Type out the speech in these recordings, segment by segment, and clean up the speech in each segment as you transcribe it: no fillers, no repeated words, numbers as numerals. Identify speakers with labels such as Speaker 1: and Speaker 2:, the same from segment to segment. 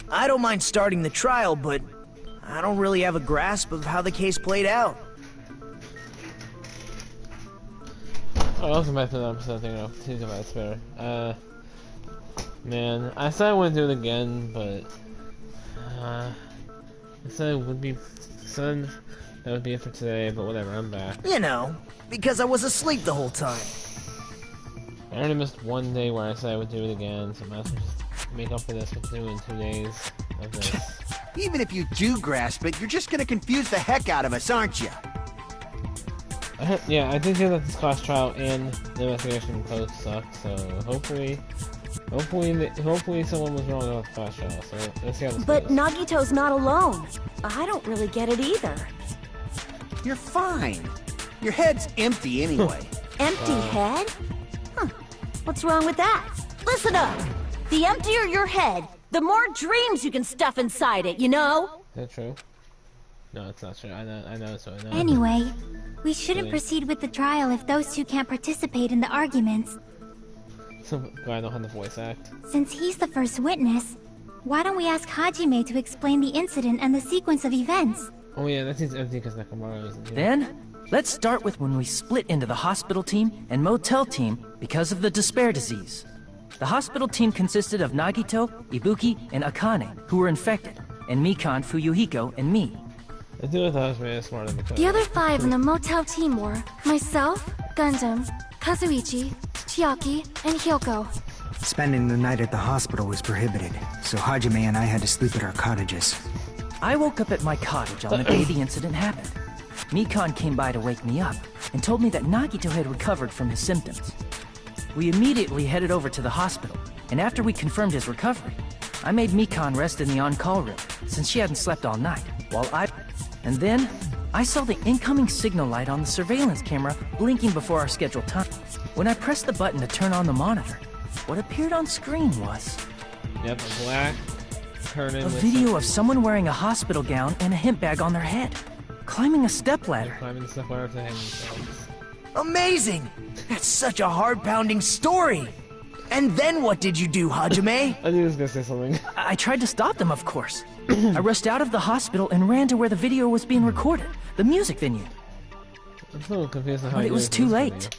Speaker 1: I don't mind starting the trial, but I don't really have a grasp of how the case played out.
Speaker 2: Oh, welcome back to the episode thing. I'll think about it better. Man, I said I wouldn't do it again, but I said it would be that would be it for today, but whatever, I'm back.
Speaker 1: You know, because I was asleep the whole time.
Speaker 2: I already missed one day where I said I would do it again, so I might as well just make up for this with doing 2 days of this.
Speaker 3: Even if you do grasp it, you're just gonna confuse the heck out of us, aren't you?
Speaker 2: Yeah, I think that this class trial and the investigation post sucked, so hopefully someone was wrong about the class trial, so let's see how this
Speaker 4: But
Speaker 2: goes.
Speaker 4: Nagito's not alone. I don't really get it either.
Speaker 3: You're fine. Your head's empty anyway.
Speaker 4: Empty head? Huh. What's wrong with that? Listen up! The emptier your head, the more dreams you can stuff inside it, you know?
Speaker 2: Is that true? No, it's not true. I know it's right now.
Speaker 5: Anyway, we shouldn't proceed with the trial if those two can't participate in the arguments.
Speaker 2: So glad I don't have the voice act.
Speaker 5: Since he's the first witness, why don't we ask Hajime to explain the incident and the sequence of events?
Speaker 2: Oh yeah, that seems empty because Nakamura isn't here.
Speaker 6: Then, let's start with when we split into the hospital team and motel team because of the despair disease. The hospital team consisted of Nagito, Ibuki, and Akane, who were infected, and Mikan, Fuyuhiko, and me.
Speaker 2: I do thought I was really smart in the
Speaker 7: The other 5 in the motel team were myself, Gundam, Kazuichi, Chiaki, and Hyoko.
Speaker 8: Spending the night at the hospital was prohibited, so Hajime and I had to sleep at our cottages.
Speaker 6: I woke up at my cottage on the day the incident happened. Mikan came by to wake me up, and told me that Nagito had recovered from his symptoms. We immediately headed over to the hospital, and after we confirmed his recovery, I made Mikan rest in the on-call room, since she hadn't slept all night, And then, I saw the incoming signal light on the surveillance camera blinking before our scheduled time. When I pressed the button to turn on the monitor, what appeared on screen was...
Speaker 2: Yep, a black turn-in
Speaker 6: a video of someone wearing a hospital gown and a hemp bag on their head, climbing a stepladder.
Speaker 2: Climbing the stepladder to hang themselves.
Speaker 1: Amazing! That's such a heart-pounding story! And then what did you do, Hajime?
Speaker 2: I knew he was gonna say something.
Speaker 6: I tried to stop them, of course. I rushed out of the hospital and ran to where the video was being recorded, the music venue.
Speaker 2: I'm so confused on how
Speaker 6: But it
Speaker 2: you
Speaker 6: was
Speaker 2: did
Speaker 6: too
Speaker 2: this
Speaker 6: late.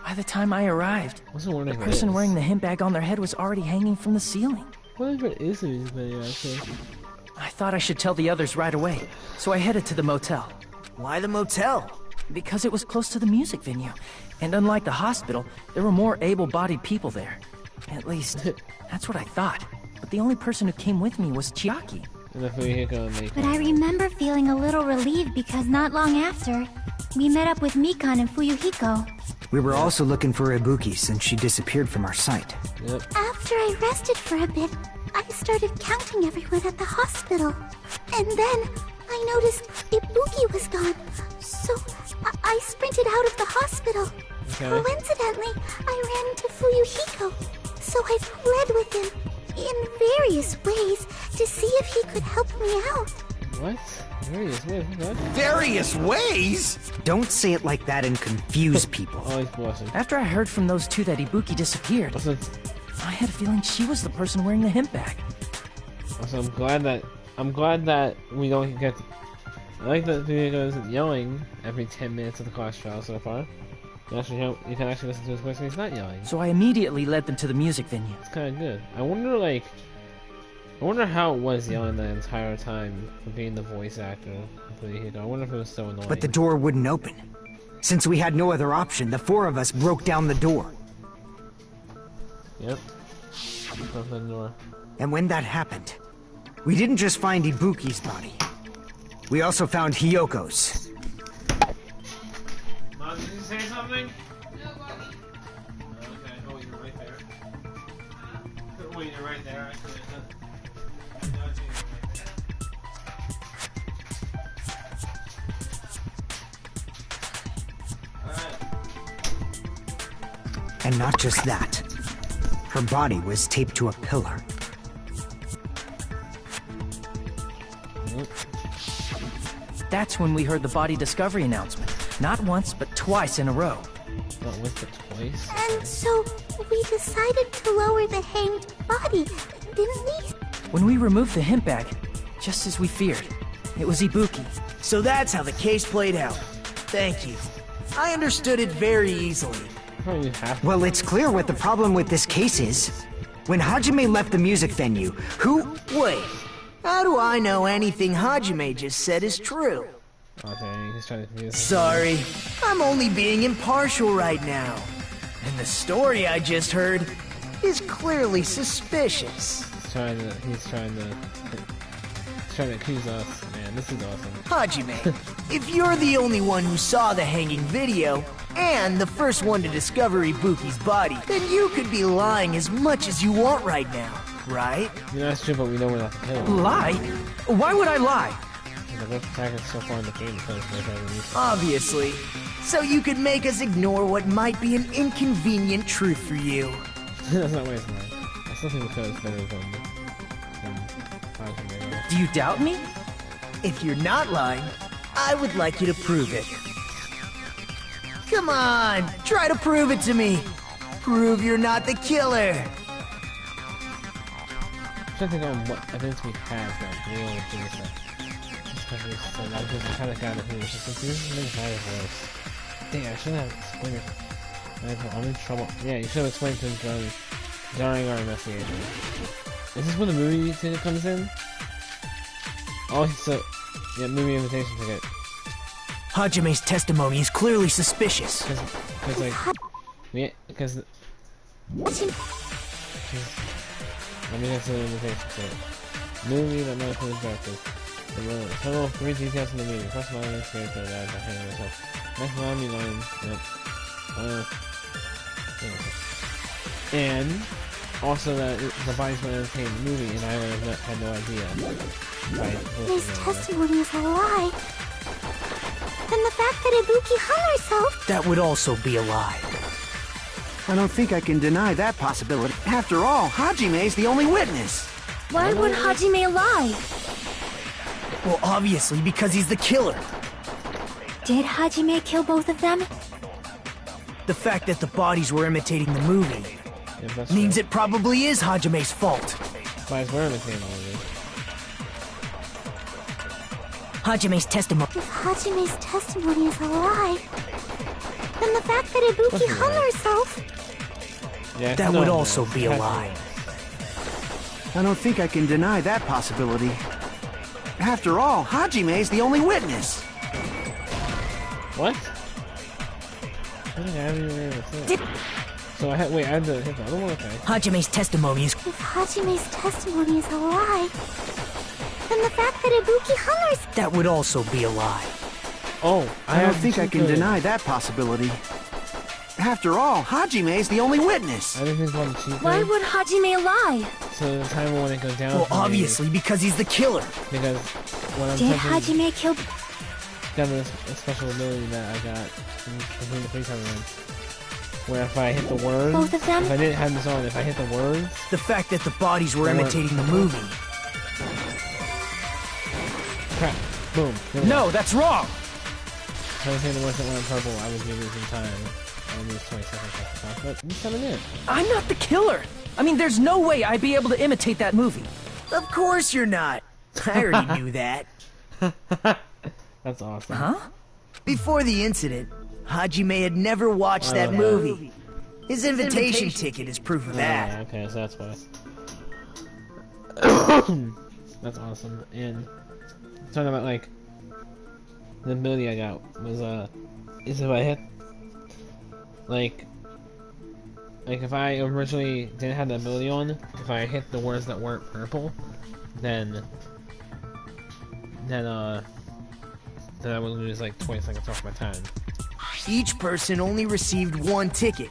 Speaker 6: By the time I arrived,
Speaker 2: video.
Speaker 6: the person wearing the hemp bag on their head was already hanging from the ceiling.
Speaker 2: Whatever it is in this video, actually.
Speaker 6: I thought I should tell the others right away, so I headed to the motel.
Speaker 1: Why the motel?
Speaker 6: Because it was close to the music venue, and unlike the hospital, there were more able-bodied people there. At least, that's what I thought. But the only person who came with me was Chiaki.
Speaker 2: And the Fuyuhiko and
Speaker 5: But I remember feeling a little relieved because not long after, we met up with Mikan and Fuyuhiko.
Speaker 8: We were also looking for Ibuki since she disappeared from our sight.
Speaker 2: Yep.
Speaker 7: After I rested for a bit, I started counting everyone at the hospital. And then I noticed Ibuki was gone. So I sprinted out of the hospital.
Speaker 2: Okay.
Speaker 7: Coincidentally, I ran into Fuyuhiko. So I fled with him in various ways to see if he could help me out.
Speaker 2: What? Various ways? What?
Speaker 3: Various ways?
Speaker 8: Don't say it like that and confuse people.
Speaker 2: Oh, he's blushing.
Speaker 6: After I heard from those two that Ibuki disappeared,
Speaker 2: Also,
Speaker 6: I had a feeling she was the person wearing the hemp bag.
Speaker 2: I'm glad that we don't get. I like that Fuyuhiko isn't yelling every 10 minutes of the class trial so far. You can actually listen to his voice when he's not yelling.
Speaker 6: So I immediately led them to the music venue.
Speaker 2: It's kind of good. I wonder how it was yelling the entire time for being the voice actor for Fuyuhiko. I wonder if it was so annoying.
Speaker 8: But the door wouldn't open. Since we had no other option, the 4 of us broke down the door.
Speaker 2: Yep. Broke the door.
Speaker 8: And when that happened, we didn't just find Ibuki's body. We also found Hyoko's.
Speaker 2: Mom, did you say something? No, Mommy. Okay. Oh, you're right there. Oh, you're right there. I see it.
Speaker 8: And not just that. Her body was taped to a pillar.
Speaker 6: That's when we heard the body discovery announcement. Not once, but twice in a row.
Speaker 2: Not once, but twice.
Speaker 7: And so we decided to lower the hanged body, didn't we?
Speaker 6: When we removed the hemp bag, just as we feared, it was Ibuki.
Speaker 1: So that's how the case played out. Thank you. I understood it very easily.
Speaker 2: Oh, you have to.
Speaker 8: Well, it's clear what the problem with this case is. When Hajime left the music venue, who...
Speaker 1: Wait, how do I know anything Hajime just said is true?
Speaker 2: Oh, dang, he's trying to confuse me.
Speaker 1: Sorry, I'm only being impartial right now. And the story I just heard is clearly suspicious.
Speaker 2: He's trying to accuse us. Man, this is awesome.
Speaker 1: Hajime, if you're the only one who saw the hanging video, and the first one to discover Ibuki's body, then you could be lying as much as you want right now, right?
Speaker 2: You know, that's true, but we know we're not the killer.
Speaker 6: Lie? Why would I lie?
Speaker 2: The ghost attack is so far in the game because they're trying to use it.
Speaker 1: Obviously. So you could make us ignore what might be an inconvenient truth for you.
Speaker 2: That's not why it's lying. I still think the code is better than Hajime.
Speaker 6: Do you doubt me?
Speaker 1: If you're not lying, I would like you to prove it. Come on, try to prove it to me. Prove you're not the killer.
Speaker 2: I'm trying to think on what evidence we have that real things that. Just because we said I was the kind of guy that he was just like, this makes my voice. Dang, I shouldn't have explained it. I'm in trouble. Yeah, you should have explained to him during our investigation. Is this when the movie ticket comes in? Oh, so yeah, movie invitation ticket.
Speaker 1: Hajime's testimony is clearly suspicious.
Speaker 2: Because like, because let me get to the invitation ticket. Movie that might have directed. The total of 3 details in the movie. First line is scared for that. Next line, you line. Yep. And also that the bodies were entertained in the movie, and I would have had no idea.
Speaker 7: His testimony is a lie. And the fact that Ibuki hung herself...
Speaker 1: That would also be a lie.
Speaker 3: I don't think I can deny that possibility. After all, Hajime's the only witness.
Speaker 5: Why would Hajime lie?
Speaker 1: Well, obviously, because he's the killer.
Speaker 5: Did Hajime kill both of them?
Speaker 1: The fact that the bodies were imitating the movie means it probably is Hajime's fault.
Speaker 2: Bodies were imitating the movie.
Speaker 1: Hajime's testimony.
Speaker 7: If Hajime's testimony is a lie, then the fact that Ibuki hung herself...
Speaker 2: Yeah,
Speaker 1: that would also be a lie.
Speaker 3: I don't think I can deny that possibility. After all, Hajime's the only witness.
Speaker 2: What? So I had, wait, I had to hit the other one? Okay.
Speaker 1: Hajime's testimony is...
Speaker 7: If Hajime's testimony is a lie, then the fact that Ibuki hung herself...
Speaker 1: That would also be a lie.
Speaker 2: Oh,
Speaker 3: I don't think I can deny that possibility. After all, Hajime's the only witness.
Speaker 2: I didn't think about the cheat
Speaker 5: Why
Speaker 2: code.
Speaker 5: would Hajime lie?
Speaker 2: So the timer when it goes down.
Speaker 1: Well, obviously, because he's the killer.
Speaker 2: Because when I'm
Speaker 5: Did
Speaker 2: touching,
Speaker 5: Hajime kill...
Speaker 2: got this special ability that I got between the free time runs. Where if I hit the words,
Speaker 5: Both of them?
Speaker 2: if I didn't have this on, if I hit the words,
Speaker 1: The fact that the bodies were imitating the movie.
Speaker 2: crap, boom.
Speaker 6: No, that's wrong!
Speaker 2: If I was saying the words that went on purple, I would be losing time. I would lose 20 seconds off the clock, but this time I did.
Speaker 6: I'm not the killer! I mean, there's no way I'd be able to imitate that movie.
Speaker 1: Of course you're not. I already knew that.
Speaker 2: That's awesome.
Speaker 6: Huh?
Speaker 1: Before the incident, Hajime had never watched that movie. His invitation ticket is proof of that.
Speaker 2: Okay, so that's why. That's awesome. And talking about like the ability I got was is if I hit like if I originally didn't have the ability on, if I hit the words that weren't purple, then I would lose like 20 seconds off my time.
Speaker 1: Each person only received one ticket,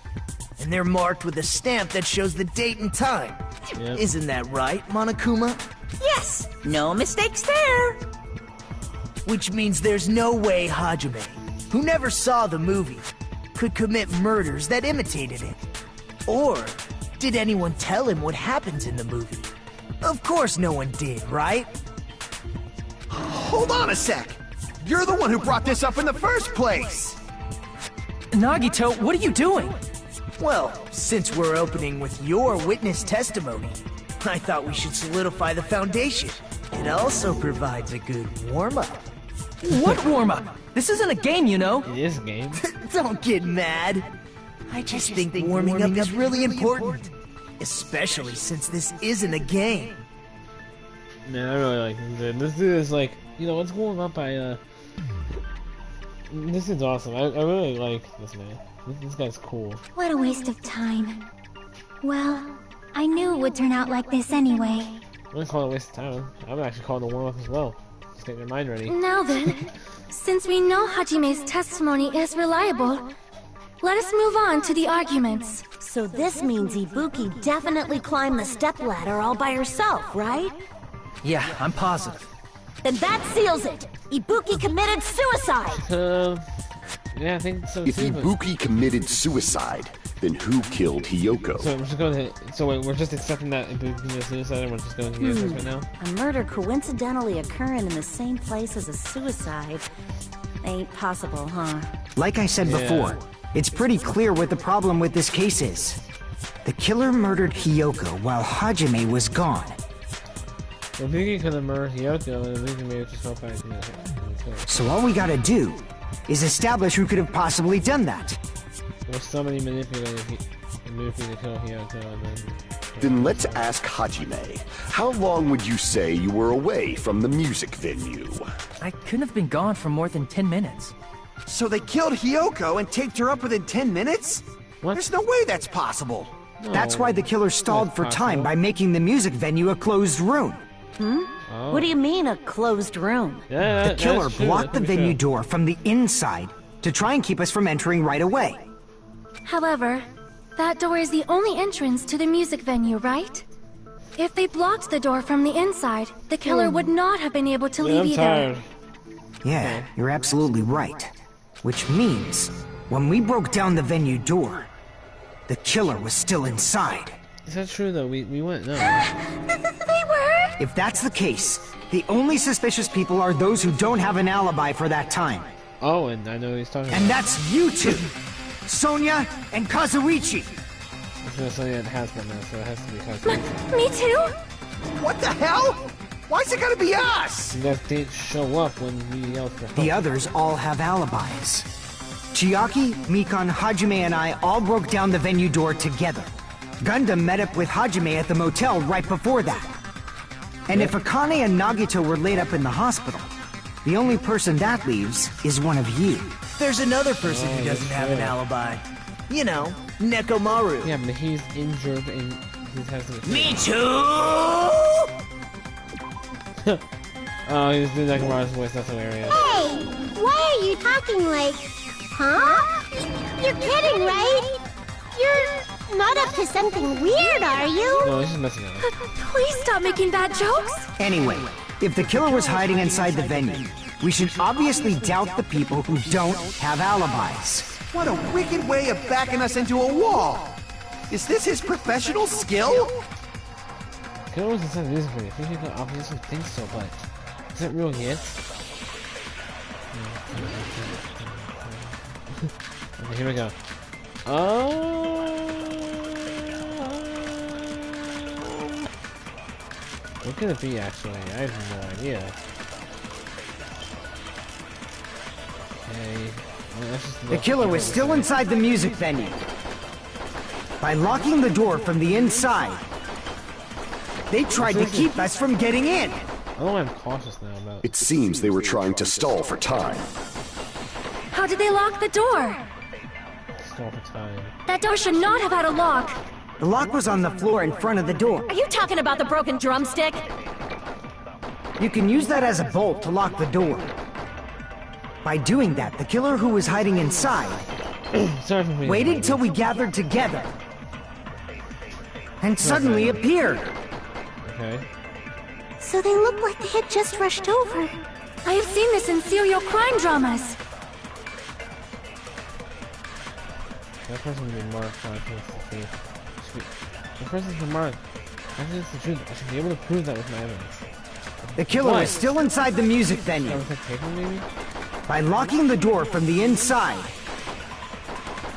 Speaker 1: and they're marked with a stamp that shows the date and time.
Speaker 2: Yep.
Speaker 1: Isn't that right, Monokuma?
Speaker 4: Yes, no mistakes there.
Speaker 1: Which means there's no way Hajime, who never saw the movie, could commit murders that imitated it. Or did anyone tell him what happens in the movie? Of course no one did, right?
Speaker 3: Hold on a sec. You're the one who brought this up in the first place.
Speaker 6: Nagito, what are you doing?
Speaker 1: Well, since we're opening with your witness testimony, I thought we should solidify the foundation. It also provides a good warm-up.
Speaker 6: What warm-up? This isn't a game, you know.
Speaker 2: It is a game.
Speaker 1: Don't get mad. I just think warming up is really important. Especially since this isn't a game.
Speaker 2: Man, I really like this dude. This dude is like, you know, let's warm up by, this is awesome. I really like this man. This guy's cool.
Speaker 5: What a waste of time. Well, I knew it would turn out like this anyway.
Speaker 2: I'm gonna call it a waste of time. I would actually call it a warm-up as well. Just get your mind ready.
Speaker 7: Now then, since we know Hajime's testimony is reliable, let us move on to the arguments.
Speaker 4: So this means Ibuki definitely climbed the stepladder all by herself, right?
Speaker 6: Yeah, I'm positive.
Speaker 4: Then that seals it! Ibuki committed suicide!
Speaker 2: Yeah, I think so
Speaker 9: If
Speaker 2: too. But...
Speaker 9: Ibuki committed suicide, then who killed Hiyoko?
Speaker 2: So I'm just going to. So wait, we're just accepting that Ibuki committed suicide, and we're just going to hear this right now.
Speaker 4: A murder coincidentally occurring in the same place as a suicide ain't possible, huh?
Speaker 8: Like I said before, it's pretty clear what the problem with this case is. The killer murdered Hiyoko while Hajime was gone.
Speaker 2: Ibuki could have murdered Hiyoko, and Ibuki may have just felt bad.
Speaker 8: So all we gotta do is establish who could have possibly done that.
Speaker 2: There's somebody manipulated Ibuki to kill Hiyoko, and then...
Speaker 9: Then let's ask Hajime. How long would you say you were away from the music venue?
Speaker 6: I couldn't have been gone for more than 10 minutes.
Speaker 3: So they killed Hiyoko and taped her up within 10 minutes?
Speaker 2: What?
Speaker 3: There's no way that's possible.
Speaker 2: No.
Speaker 8: That's why the killer stalled for time by making the music venue a closed room.
Speaker 4: What do you mean, a closed room?
Speaker 2: Yeah,
Speaker 8: The killer
Speaker 2: that's true,
Speaker 8: blocked the
Speaker 2: that could be
Speaker 8: venue
Speaker 2: true.
Speaker 8: door from the inside to try and keep us from entering right away.
Speaker 7: However, that door is the only entrance to the music venue, right? If they blocked the door from the inside, the killer would not have been able to
Speaker 2: Yeah,
Speaker 7: leave
Speaker 2: I'm
Speaker 7: either.
Speaker 2: tired.
Speaker 8: Yeah, you're absolutely right. Which means, when we broke down the venue door, the killer was still inside.
Speaker 2: Is that true though? We went, no.
Speaker 7: They were?
Speaker 8: If that's the case, the only suspicious people are those who don't have an alibi for that time.
Speaker 2: Oh, and I know who he's talking
Speaker 8: And
Speaker 2: about.
Speaker 8: that's you two! Sonia and Kazuichi!
Speaker 2: I'm gonna say it has been there, so it has to be Kazuichi.
Speaker 7: Me too?
Speaker 3: What the hell? Why's it gotta be us?
Speaker 2: You guys didn't show up when we yelled for help.
Speaker 8: The others all have alibis. Chiaki, Mikan, Hajime, and I all broke down the venue door together. Gundam met up with Hajime at the motel right before that. And if Akane and Nagito were laid up in the hospital, the only person that leaves is one of you.
Speaker 1: There's another person who
Speaker 2: that's
Speaker 1: doesn't have an
Speaker 2: true.
Speaker 1: alibi. You know, Nekomaru.
Speaker 2: Yeah, but he's injured and he has to...
Speaker 1: Me too!
Speaker 2: Oh, he was doing Nakamura's voice, that's hilarious.
Speaker 7: Hey, why are you talking like... Huh? You're kidding, right? You're not up to something weird, are you?
Speaker 2: No, he's just messing around.
Speaker 7: Please stop making bad jokes.
Speaker 8: Anyway, if the killer was hiding inside the venue, we should obviously doubt the people who don't have alibis.
Speaker 3: What a wicked way of backing us into a wall! Is this his professional skill?
Speaker 2: Killer was inside the music video. I think the opposition thinks so, but is that real yet? Okay, here we go. What could it be actually? I have no idea. Okay. Well, let's just
Speaker 8: The
Speaker 2: look.
Speaker 8: killer was still inside the music venue. By locking the door from the inside, they tried to keep us from getting in.
Speaker 2: I don't know why I'm cautious now about.
Speaker 9: It seems they were trying to stall for time.
Speaker 7: How did they lock the door?
Speaker 2: Stall for time.
Speaker 7: That door should not have had a lock.
Speaker 8: The lock was on the floor in front of the door.
Speaker 4: Are you talking about the broken drumstick?
Speaker 8: You can use that as a bolt to lock the door. By doing that, the killer who was hiding inside
Speaker 2: Sorry for being
Speaker 8: waited till we gathered together and suddenly appeared.
Speaker 2: Okay.
Speaker 7: So they look like they had just rushed over. I have seen this in serial crime dramas.
Speaker 2: That person would be marked. The person's been marked. Actually, it's the truth. I should be able to prove that with my evidence.
Speaker 8: The killer
Speaker 2: What?
Speaker 8: was still inside the music venue.
Speaker 2: That was like paper, maybe?
Speaker 8: By locking the door from the inside,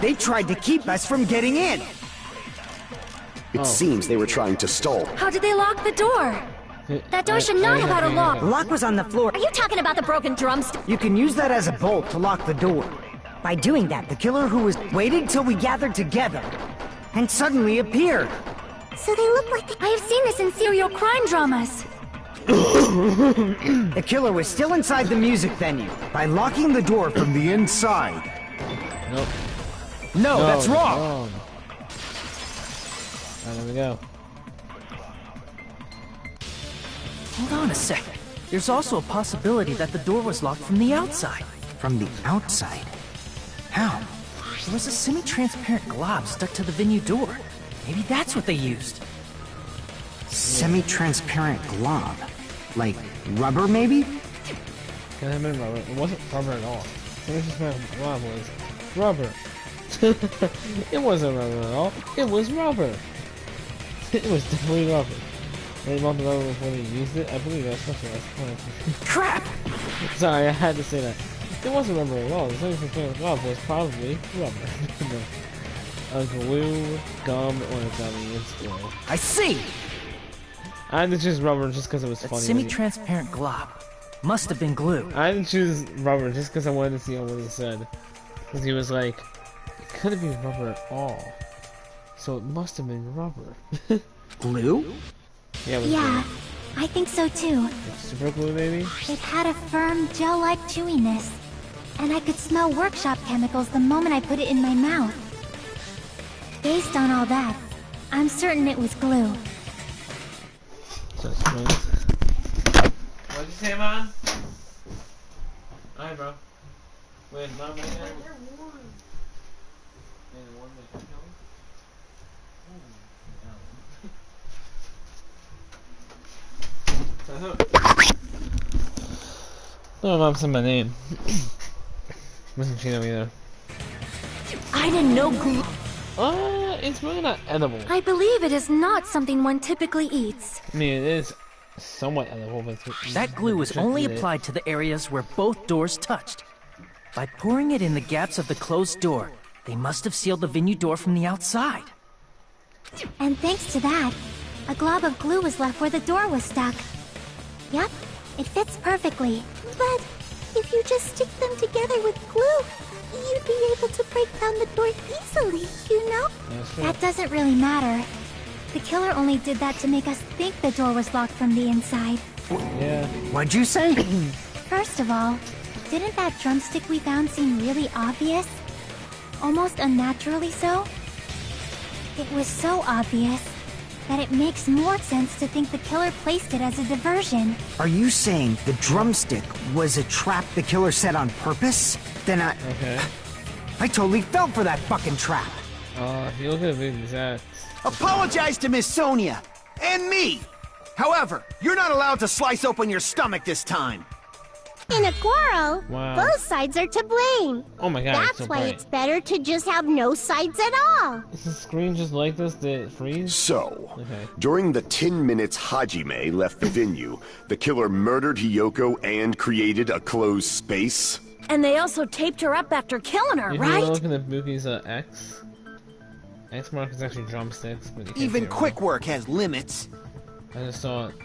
Speaker 8: They tried to keep us from getting in.
Speaker 9: It seems they were trying to stall.
Speaker 5: How did they lock the door? That door should not have had a lock.
Speaker 8: The lock was on the floor.
Speaker 4: Are you talking about the broken drumstick?
Speaker 8: You can use that as a bolt to lock the door. By doing that, the killer who was waited till we gathered together and suddenly appeared.
Speaker 7: So they look like
Speaker 5: I have seen this in serial crime dramas.
Speaker 8: The killer was still inside the music venue.
Speaker 3: By locking the door from the inside.
Speaker 2: Nope.
Speaker 8: No, that's wrong.
Speaker 2: Alright, there we go.
Speaker 6: Hold on a second. There's also a possibility that the door was locked from the outside.
Speaker 8: From the outside? How?
Speaker 6: There was a semi-transparent glob stuck to the venue door. Maybe that's what they used.
Speaker 8: Semi-transparent glob. Like rubber, maybe?
Speaker 2: Can have been rubber. It wasn't rubber at all. It was just glob was rubber. It wasn't rubber at all. It was rubber. It was definitely rubber. They bought the rubber before they used it. I believe that's what
Speaker 8: Crap!
Speaker 2: Sorry, I had to say that. It wasn't rubber at all. The semi-transparent glob was probably rubber. A glue, gum, or a gummy. It's glue.
Speaker 8: I see!
Speaker 2: I had to choose rubber just because it was
Speaker 6: That
Speaker 2: funny.
Speaker 6: semi-transparent glob must have been glue.
Speaker 2: I had to choose rubber just because I wanted to see what he said. Because he was like, it couldn't be rubber at all. So it must have been rubber.
Speaker 8: Glue?
Speaker 2: Yeah, it was
Speaker 5: Yeah,
Speaker 2: glue.
Speaker 5: I think so too.
Speaker 2: Like super glue, maybe?
Speaker 5: It had a firm, gel-like chewiness. And I could smell workshop chemicals the moment I put it in my mouth. Based on all that, I'm certain it was glue.
Speaker 2: Just what'd you say, man? Alright, bro. Wait, Mom, right now? No, Mom said my name. Wasn't she know either?
Speaker 4: I didn't know glue.
Speaker 2: It's really not edible.
Speaker 5: I believe it is not something one typically eats.
Speaker 2: I mean, it is somewhat edible, but
Speaker 6: That glue was only applied to the areas where both doors touched. By pouring it in the gaps of the closed door, they must have sealed the venue door from the outside.
Speaker 5: And thanks to that, a glob of glue was left where the door was stuck. Yep, it fits perfectly.
Speaker 7: But if you just stick them together with glue, you'd be able to break down the door easily, you know?
Speaker 5: That doesn't really matter. The killer only did that to make us think the door was locked from the inside.
Speaker 2: Yeah.
Speaker 8: What'd you say?
Speaker 5: First of all, didn't that drumstick we found seem really obvious? Almost unnaturally so? It was so obvious that it makes more sense to think the killer placed it as a diversion.
Speaker 8: Are you saying the drumstick was a trap the killer set on purpose? Then
Speaker 2: Okay.
Speaker 8: I totally fell for that fucking trap.
Speaker 2: If you look at the exact.
Speaker 3: Apologize to Miss Sonia and me. However, you're not allowed to slice open your stomach this time.
Speaker 7: In a quarrel,
Speaker 2: Wow.
Speaker 7: both sides are to blame.
Speaker 2: Oh my god,
Speaker 7: That's
Speaker 2: it's so
Speaker 7: why
Speaker 2: bright.
Speaker 7: it's better to just have no sides at all.
Speaker 2: Is the screen just like this? Did it freeze?
Speaker 9: So,
Speaker 2: Okay.
Speaker 9: during the 10 minutes Hajime left the venue, the killer murdered Hiyoko and created a closed space?
Speaker 4: And they also taped her up after killing her,
Speaker 2: If
Speaker 4: right?
Speaker 2: you're looking at Buki's X, X mark is actually drumsticks, but you can't see
Speaker 3: Even
Speaker 2: it
Speaker 3: quick
Speaker 2: right.
Speaker 3: work has limits.
Speaker 2: I just saw it,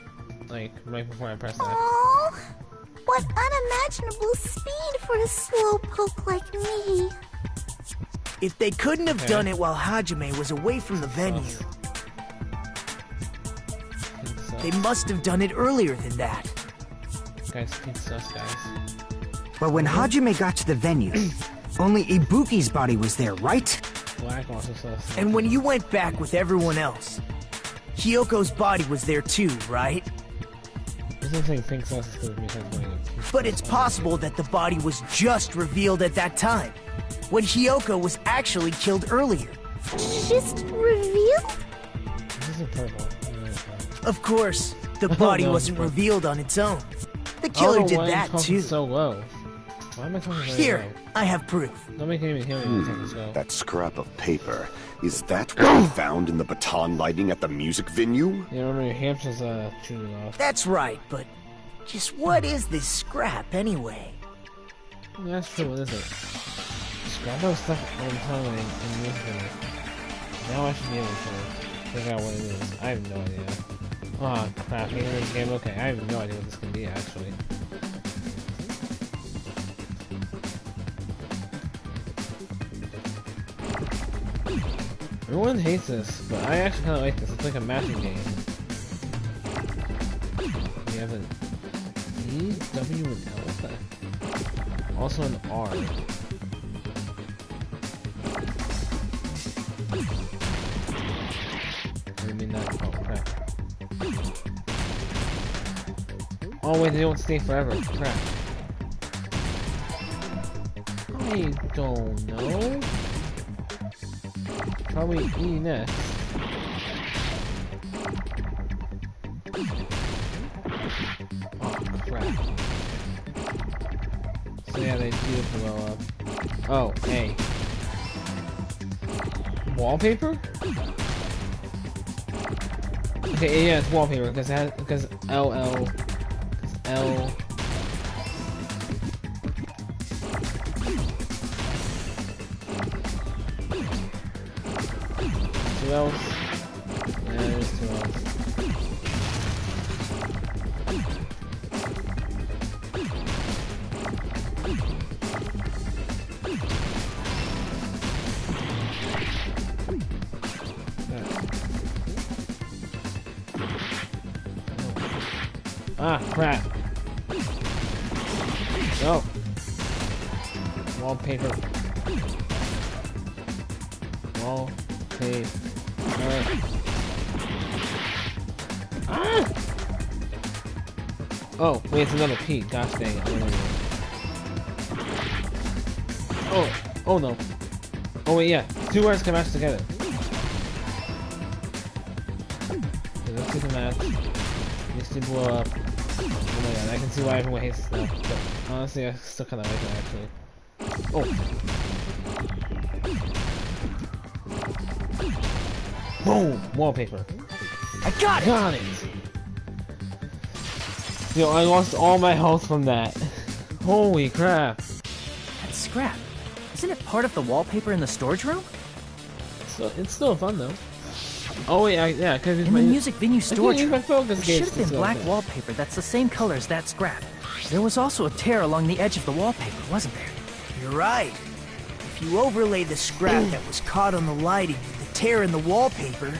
Speaker 2: like, right before I pressed X.
Speaker 7: Oh, what unimaginable speed for a slowpoke like me.
Speaker 1: If they couldn't have
Speaker 2: Okay.
Speaker 1: done it while Hajime was away from the venue, they must have done it earlier than that.
Speaker 2: Guys, pink sus, guys.
Speaker 8: But when Hajime got to the venue, only Ibuki's body was there, right?
Speaker 2: Black also sus.
Speaker 1: And when you went back with everyone else, Hiyoko's body was there too, right?
Speaker 2: This is saying pink sus is because me playing it.
Speaker 1: But it's possible that the body was just revealed at that time, when Hiyoko was actually killed earlier.
Speaker 7: Just revealed?
Speaker 2: This is a purple. Yeah,
Speaker 1: Of course, the body
Speaker 2: no,
Speaker 1: wasn't
Speaker 2: but-
Speaker 1: revealed on its own. The
Speaker 2: I
Speaker 1: killer
Speaker 2: don't know
Speaker 1: did
Speaker 2: why I'm
Speaker 1: that
Speaker 2: talking
Speaker 1: too.
Speaker 2: so low. Why am I talking very
Speaker 1: Here,
Speaker 2: low?
Speaker 1: I have proof.
Speaker 2: Nobody can even hear me when I'm talking slow.
Speaker 9: That scrap of paper, is that what we found in the baton lighting at the music venue?
Speaker 2: Yeah, remember your hamster's chewing off.
Speaker 1: That's right, but just what is this scrap anyway?
Speaker 2: That's true, what is it? Got no stuff on tongue in this video. Now I should be able to figure out what it is. I have no idea. Oh crap, even this game, okay, I have no idea what this can be actually. Everyone hates this, but I actually kinda like this. It's like a matching game. We have an E, W, and L. Okay. Also an R. I mean that. Oh crap. Oh wait, they don't stay forever. Crap. I don't know. Probably E next. Oh crap. So yeah, they do blow up. Oh, A. Wallpaper? Okay, yeah, it's wallpaper because LL. L. Two L's. Yeah, there's two L's. Ah, crap. No. Wallpaper. Wallpaper. Ah! Oh, wait, it's another P. Gosh dang it. Oh no. Oh wait, yeah. Two words can match together. Okay, let's do the match. These two blow up. Oh my god, I can see why everyone hates this now. But honestly, I still kinda like it actually. Oh! Boom! Wallpaper. I got it! Got it! Yo, I lost all my health from that. Holy crap.
Speaker 6: That's scrap. Isn't it part of the wallpaper in the storage room?
Speaker 2: It's still fun though. Oh wait, yeah, because
Speaker 6: in the music venue storage room,
Speaker 2: there
Speaker 6: should have been black wallpaper that's the same color as that scrap. There was also a tear along the edge of the wallpaper, wasn't there?
Speaker 1: You're right. If you overlay the scrap that was caught on the lighting with the tear in the wallpaper,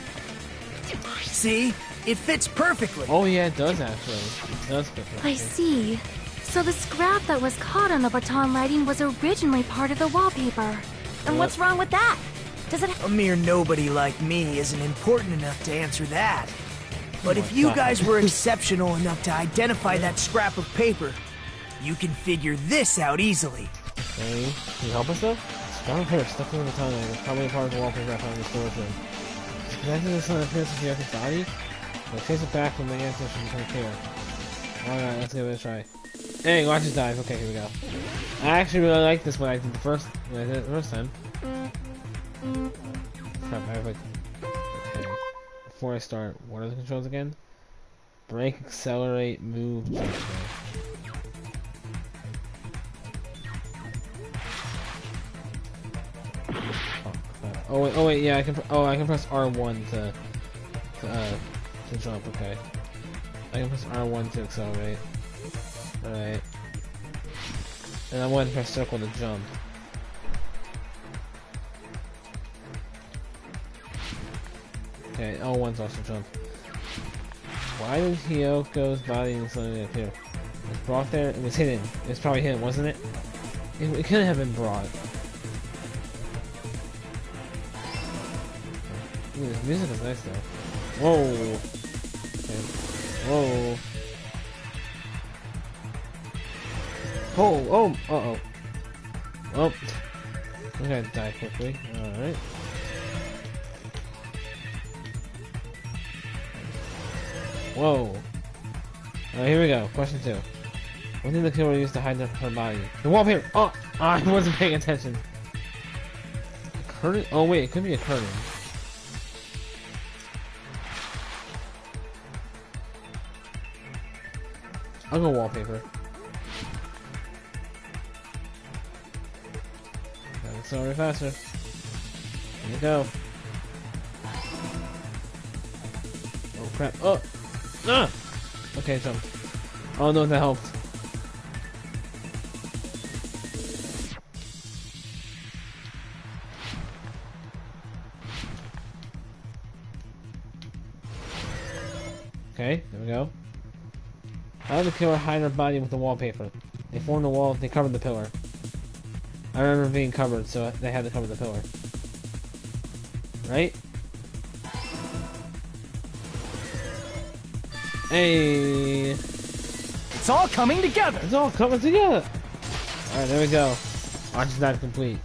Speaker 1: see? It fits perfectly.
Speaker 2: Oh yeah, it does actually. It does fit perfectly.
Speaker 5: I see. So the scrap that was caught on the baton lighting was originally part of the wallpaper.
Speaker 4: And what's wrong with that? Does it...
Speaker 1: A mere nobody like me isn't important enough to answer that. But if you guys were exceptional enough to identify that scrap of paper, you can figure this out easily.
Speaker 2: Hey, can you help us though? Scrap of paper stuck in the baton lighting was probably part of the wallpaper I found in the storage room. Connected to some appearance of Hyoki's body? We'll chase it back when the answer should become clear. Alright, let's give it a try. Hey, watch it dive. Okay, here we go. I actually really like this when I did it the first time. Crap, I have like... Okay. Before I start, what are the controls again? Brake, accelerate, move, jump. Oh wait, yeah, I can press R1 to jump, okay. I can press R1 to accelerate. Alright. And I'm going to press circle to jump. Okay, L1's also jump. Why did Hyoko's body suddenly appear? It was brought there, it was hidden. It was probably hidden, wasn't it? It couldn't have been brought. Ooh, this music is nice though. Whoa! Okay. Whoa! Oh! Uh-oh. Oh! I'm gonna die quickly. Alright. Whoa! Alright, here we go. Question 2. What did the killer use to hide her body? The wallpaper! Oh! I wasn't paying attention. A curtain? Oh wait, it could be a curtain. I'll go wallpaper. Let's accelerate faster. Here we go. Oh crap! Oh! Ah! Okay, jump. Oh no, that helped. Okay, there we go. How did the killer hide her body with the wallpaper? They formed the wall, they covered the pillar. I remember being covered, so they had to cover the pillar. Right? Hey!
Speaker 6: It's all coming together!
Speaker 2: It's all coming together! Alright, there we go. Arch is not complete.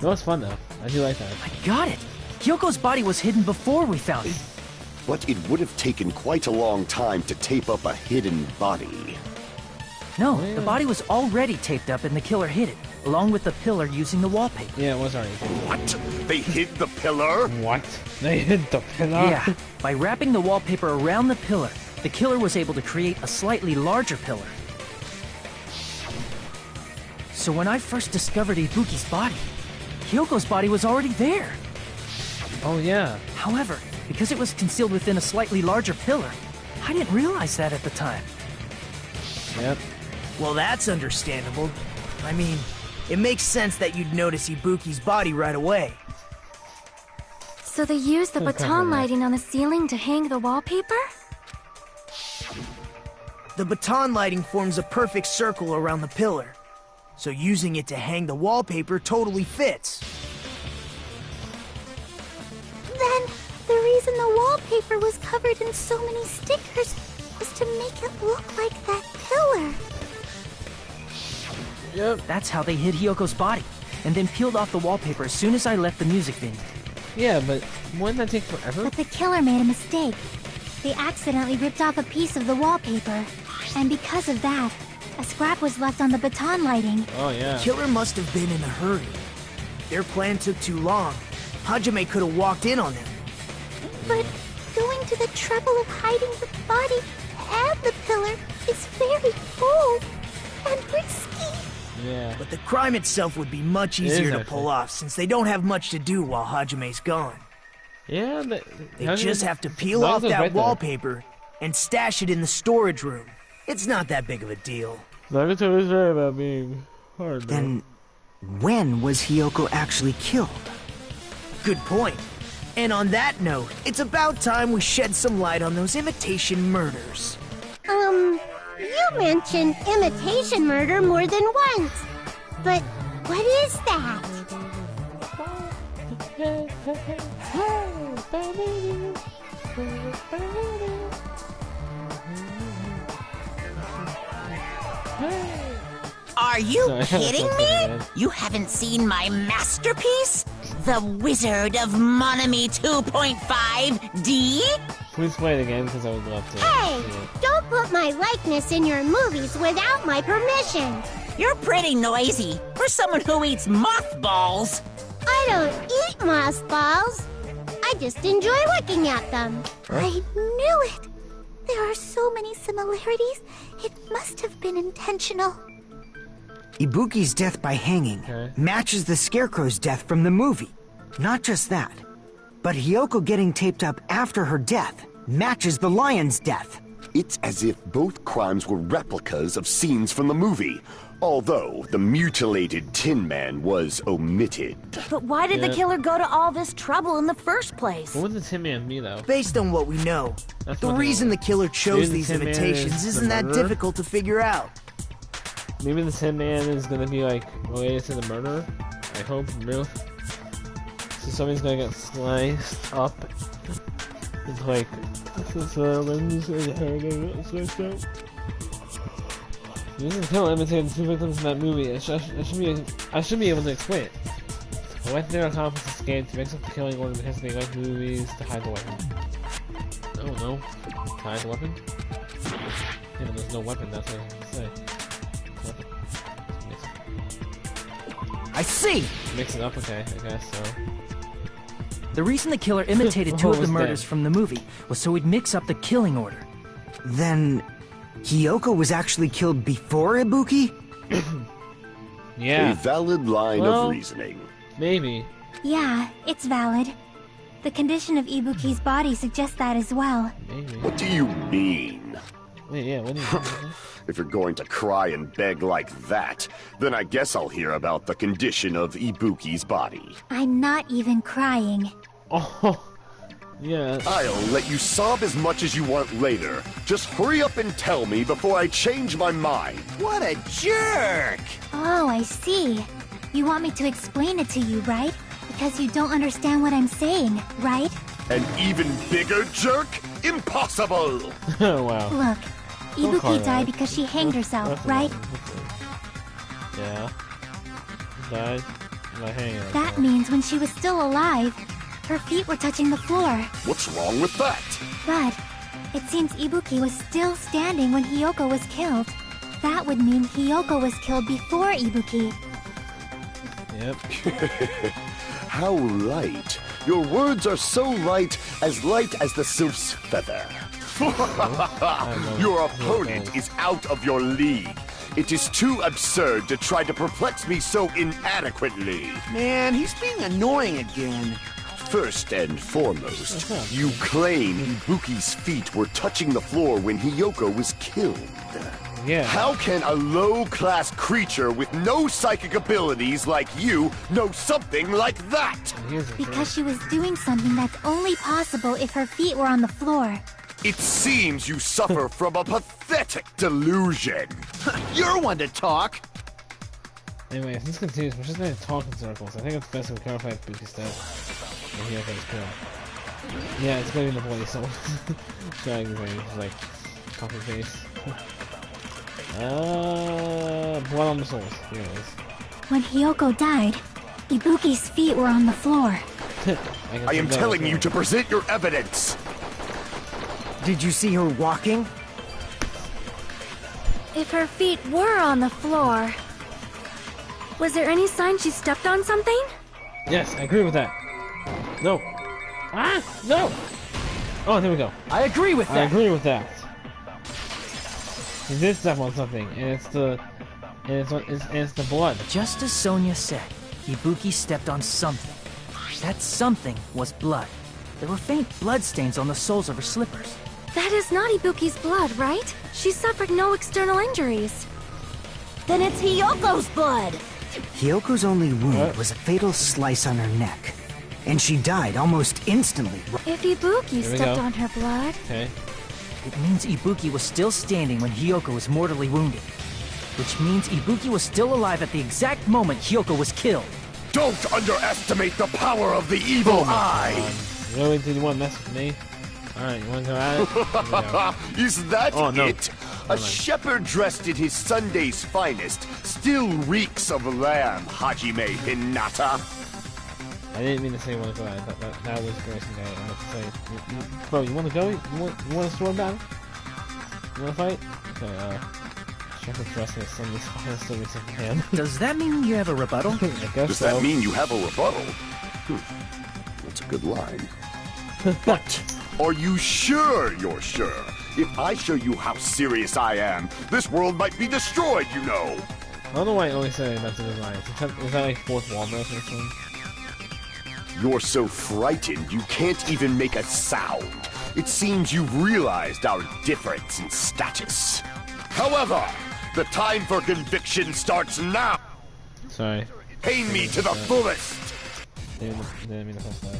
Speaker 2: No, it's fun though. I do like that.
Speaker 6: I got it! Hyoko's body was hidden before we found it.
Speaker 9: But it would have taken quite a long time to tape up a hidden body.
Speaker 6: No, the body was already taped up and the killer hid it, along with the pillar using the wallpaper.
Speaker 2: Yeah, it was already.
Speaker 9: What? They hid the pillar?
Speaker 2: What? They hid the pillar?
Speaker 6: Yeah, by wrapping the wallpaper around the pillar, the killer was able to create a slightly larger pillar. So when I first discovered Ibuki's body, Hyoko's body was already there.
Speaker 2: Oh yeah.
Speaker 6: However, because it was concealed within a slightly larger pillar, I didn't realize that at the time.
Speaker 2: Yep.
Speaker 1: Well, that's understandable. I mean, it makes sense that you'd notice Ibuki's body right away.
Speaker 5: So they used the baton lighting on the ceiling to hang the wallpaper?
Speaker 1: The baton lighting forms a perfect circle around the pillar, so using it to hang the wallpaper totally fits.
Speaker 7: Then, the reason the wallpaper was covered in so many stickers was to make it look like that pillar.
Speaker 2: Yep.
Speaker 6: That's how they hid Hyoko's body, and then peeled off the wallpaper as soon as I left the music venue.
Speaker 2: Yeah, but wouldn't that take forever?
Speaker 5: But the killer made a mistake. They accidentally ripped off a piece of the wallpaper. And because of that, a scrap was left on the baton lighting.
Speaker 2: Oh yeah.
Speaker 1: The killer must have been in a hurry. Their plan took too long. Hajime could have walked in on them.
Speaker 7: But going to the trouble of hiding the body and the pillar is very bold and risky.
Speaker 2: Yeah.
Speaker 1: But the crime itself would be much easier to pull off since they don't have much to do while Hajime's gone.
Speaker 2: Yeah, but
Speaker 1: They just have to peel off that wallpaper and stash it in the storage room. It's not that big of a deal.
Speaker 2: Nagato is right about being hard.
Speaker 8: Then, when was Hiyoko actually killed?
Speaker 1: Good point. And on that note, it's about time we shed some light on those imitation murders.
Speaker 7: You mentioned imitation murder more than once. But what is that?
Speaker 4: Are you kidding me? You haven't seen my masterpiece? The Wizard of Monami 2.5D?
Speaker 2: Please play it again because I would love to.
Speaker 7: Hey,
Speaker 2: see it.
Speaker 7: don't put my likeness in your movies without my permission.
Speaker 4: You're pretty noisy for someone who eats mothballs.
Speaker 7: I don't eat mothballs. I just enjoy looking at them. I knew it. There are so many similarities. It must have been intentional.
Speaker 8: Ibuki's death by hanging matches the Scarecrow's death from the movie. Not just that, but Hiyoko getting taped up after her death matches the lion's death.
Speaker 9: It's as if both crimes were replicas of scenes from the movie, although the mutilated Tin Man was omitted.
Speaker 4: But why did the killer go to all this trouble in the first place?
Speaker 2: What would the Tin Man be though?
Speaker 1: Based on what we know,
Speaker 2: That's
Speaker 1: the
Speaker 2: what
Speaker 1: reason the killer chose
Speaker 2: Maybe the
Speaker 1: these
Speaker 2: Tin Man
Speaker 1: imitations
Speaker 2: is the
Speaker 1: isn't that
Speaker 2: murderer?
Speaker 1: difficult to figure out.
Speaker 2: Maybe the Tin Man is gonna be like related to the murder. I hope, real. So somebody's gonna get sliced up. It's like this is limbs and hair gonna get sliced up. This is killer imitated two victims in that movie. I should be able to explain it. What their accomplice escaped to mix up the killing order because they like movies to hide the weapon. I don't know. To hide the weapon? Yeah, but there's no weapon, that's what I was gonna say.
Speaker 6: I see!
Speaker 2: Mix it up, okay, I guess so.
Speaker 6: The reason the killer imitated two
Speaker 2: What
Speaker 6: of the
Speaker 2: was
Speaker 6: murders
Speaker 2: that?
Speaker 6: from the movie was so he'd mix up the killing order.
Speaker 8: Then, Hiyoko was actually killed before Ibuki?
Speaker 2: Yeah.
Speaker 9: A valid line of reasoning.
Speaker 2: Maybe.
Speaker 5: Yeah, it's valid. The condition of Ibuki's body suggests that as well.
Speaker 2: Maybe.
Speaker 9: What do you mean?
Speaker 2: Wait, yeah, what do you mean?
Speaker 9: If you're going to cry and beg like that, then I guess I'll hear about the condition of Ibuki's body.
Speaker 5: I'm not even crying.
Speaker 2: Oh, yeah.
Speaker 9: I'll let you sob as much as you want later. Just hurry up and tell me before I change my mind.
Speaker 1: What a jerk!
Speaker 5: Oh, I see. You want me to explain it to you, right? Because you don't understand what I'm saying, right?
Speaker 9: An even bigger jerk? Impossible!
Speaker 2: Oh, wow.
Speaker 5: Look, Ibuki died because she hanged herself, right?
Speaker 2: Yeah. Died by hanging herself.
Speaker 5: That means when she was still alive, her feet were touching the floor.
Speaker 9: What's wrong with that?
Speaker 5: But it seems Ibuki was still standing when Hiyoko was killed. That would mean Hiyoko was killed before Ibuki.
Speaker 2: Yep.
Speaker 9: How light. Your words are so light as the sylph's feather. Your opponent is out of your league. It is too absurd to try to perplex me so inadequately.
Speaker 3: Man, he's being annoying again.
Speaker 9: First and foremost, you claim Ibuki's feet were touching the floor when Hiyoko was killed.
Speaker 2: Yeah.
Speaker 9: How can a low-class creature with no psychic abilities like you know something like that?
Speaker 5: Because she was doing something that's only possible if her feet were on the floor.
Speaker 9: It seems you suffer from a pathetic delusion.
Speaker 3: You're one to talk.
Speaker 2: Anyway, if this continues, we're just going to talk in circles. I think it's best if we clarify Ibuki's death. And Hiyoko's killed. Yeah, it's going to be the bloody soul. Dragging things like copy paste. Blood on the souls. Here it is.
Speaker 5: When Hiyoko died, Ibuki's feet were on the floor.
Speaker 9: I am telling you to present your evidence.
Speaker 8: Did you see her walking?
Speaker 7: If her feet were on the floor, was there any sign she stepped on something?
Speaker 2: Yes, I agree with that. No. Ah, no. Oh, there we go.
Speaker 6: I agree with that.
Speaker 2: I agree with that. He did step on something, and it's the blood.
Speaker 6: Just as Sonia said, Ibuki stepped on something. That something was blood. There were faint blood stains on the soles of her slippers.
Speaker 7: That is not Ibuki's blood, right? She suffered no external injuries.
Speaker 4: Then it's Hiyoko's blood!
Speaker 8: Hyoko's only wound was a fatal slice on her neck. And she died almost instantly.
Speaker 7: If Ibuki
Speaker 2: Here we
Speaker 7: stepped
Speaker 2: go.
Speaker 7: on her blood...
Speaker 2: Okay.
Speaker 6: It means Ibuki was still standing when Hiyoko was mortally wounded. Which means Ibuki was still alive at the exact moment Hiyoko was killed.
Speaker 9: Don't underestimate the power of the evil eye!
Speaker 2: Really? Did you want to mess with me? Alright, you want to go at it? Here we go.
Speaker 9: Is that
Speaker 2: Oh, no.
Speaker 9: it? A shepherd dressed in his Sunday's finest still reeks of lamb, Hajime Hinata.
Speaker 2: I didn't mean to say you want to go at it. That was grossing guy. I meant to say, bro, you want to go? You want a sword battle? You want to fight? Okay, shepherd dressed in his Sunday's finest still reeks of lamb.
Speaker 6: Does that mean you have a rebuttal?
Speaker 2: I guess
Speaker 9: Does
Speaker 2: so.
Speaker 9: that mean you have a rebuttal? That's a good line. But are you sure you're sure? If I show you how serious I am, this world might be destroyed, you know.
Speaker 2: I don't know why I always say that's a good line. Is that like fourth wall breaking or something?
Speaker 9: You're so frightened you can't even make a sound. It seems you've realized our difference in status. However, the time for conviction starts now.
Speaker 2: Sorry.
Speaker 9: Pain me to the fullest.
Speaker 2: Didn't mean to press that.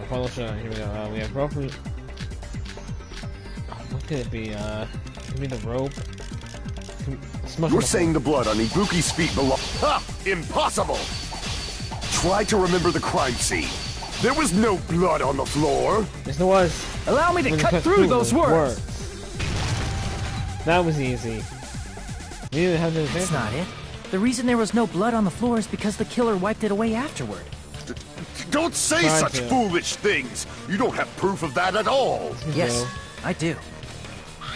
Speaker 2: Follow shot. Here we go. We have rope. What could it be? Could be the rope.
Speaker 9: You're saying the blood on Ibuki's feet belong. Ha! Impossible! Try to remember the crime scene. There was no blood on the floor.
Speaker 2: Yes, there was.
Speaker 6: Allow me to cut through those words.
Speaker 2: That was easy. We didn't have to.
Speaker 6: That's not it. The reason there was no blood on the floor is because the killer wiped it away afterward.
Speaker 9: Don't say such foolish things. You don't have proof of that at all.
Speaker 6: Yes, I do.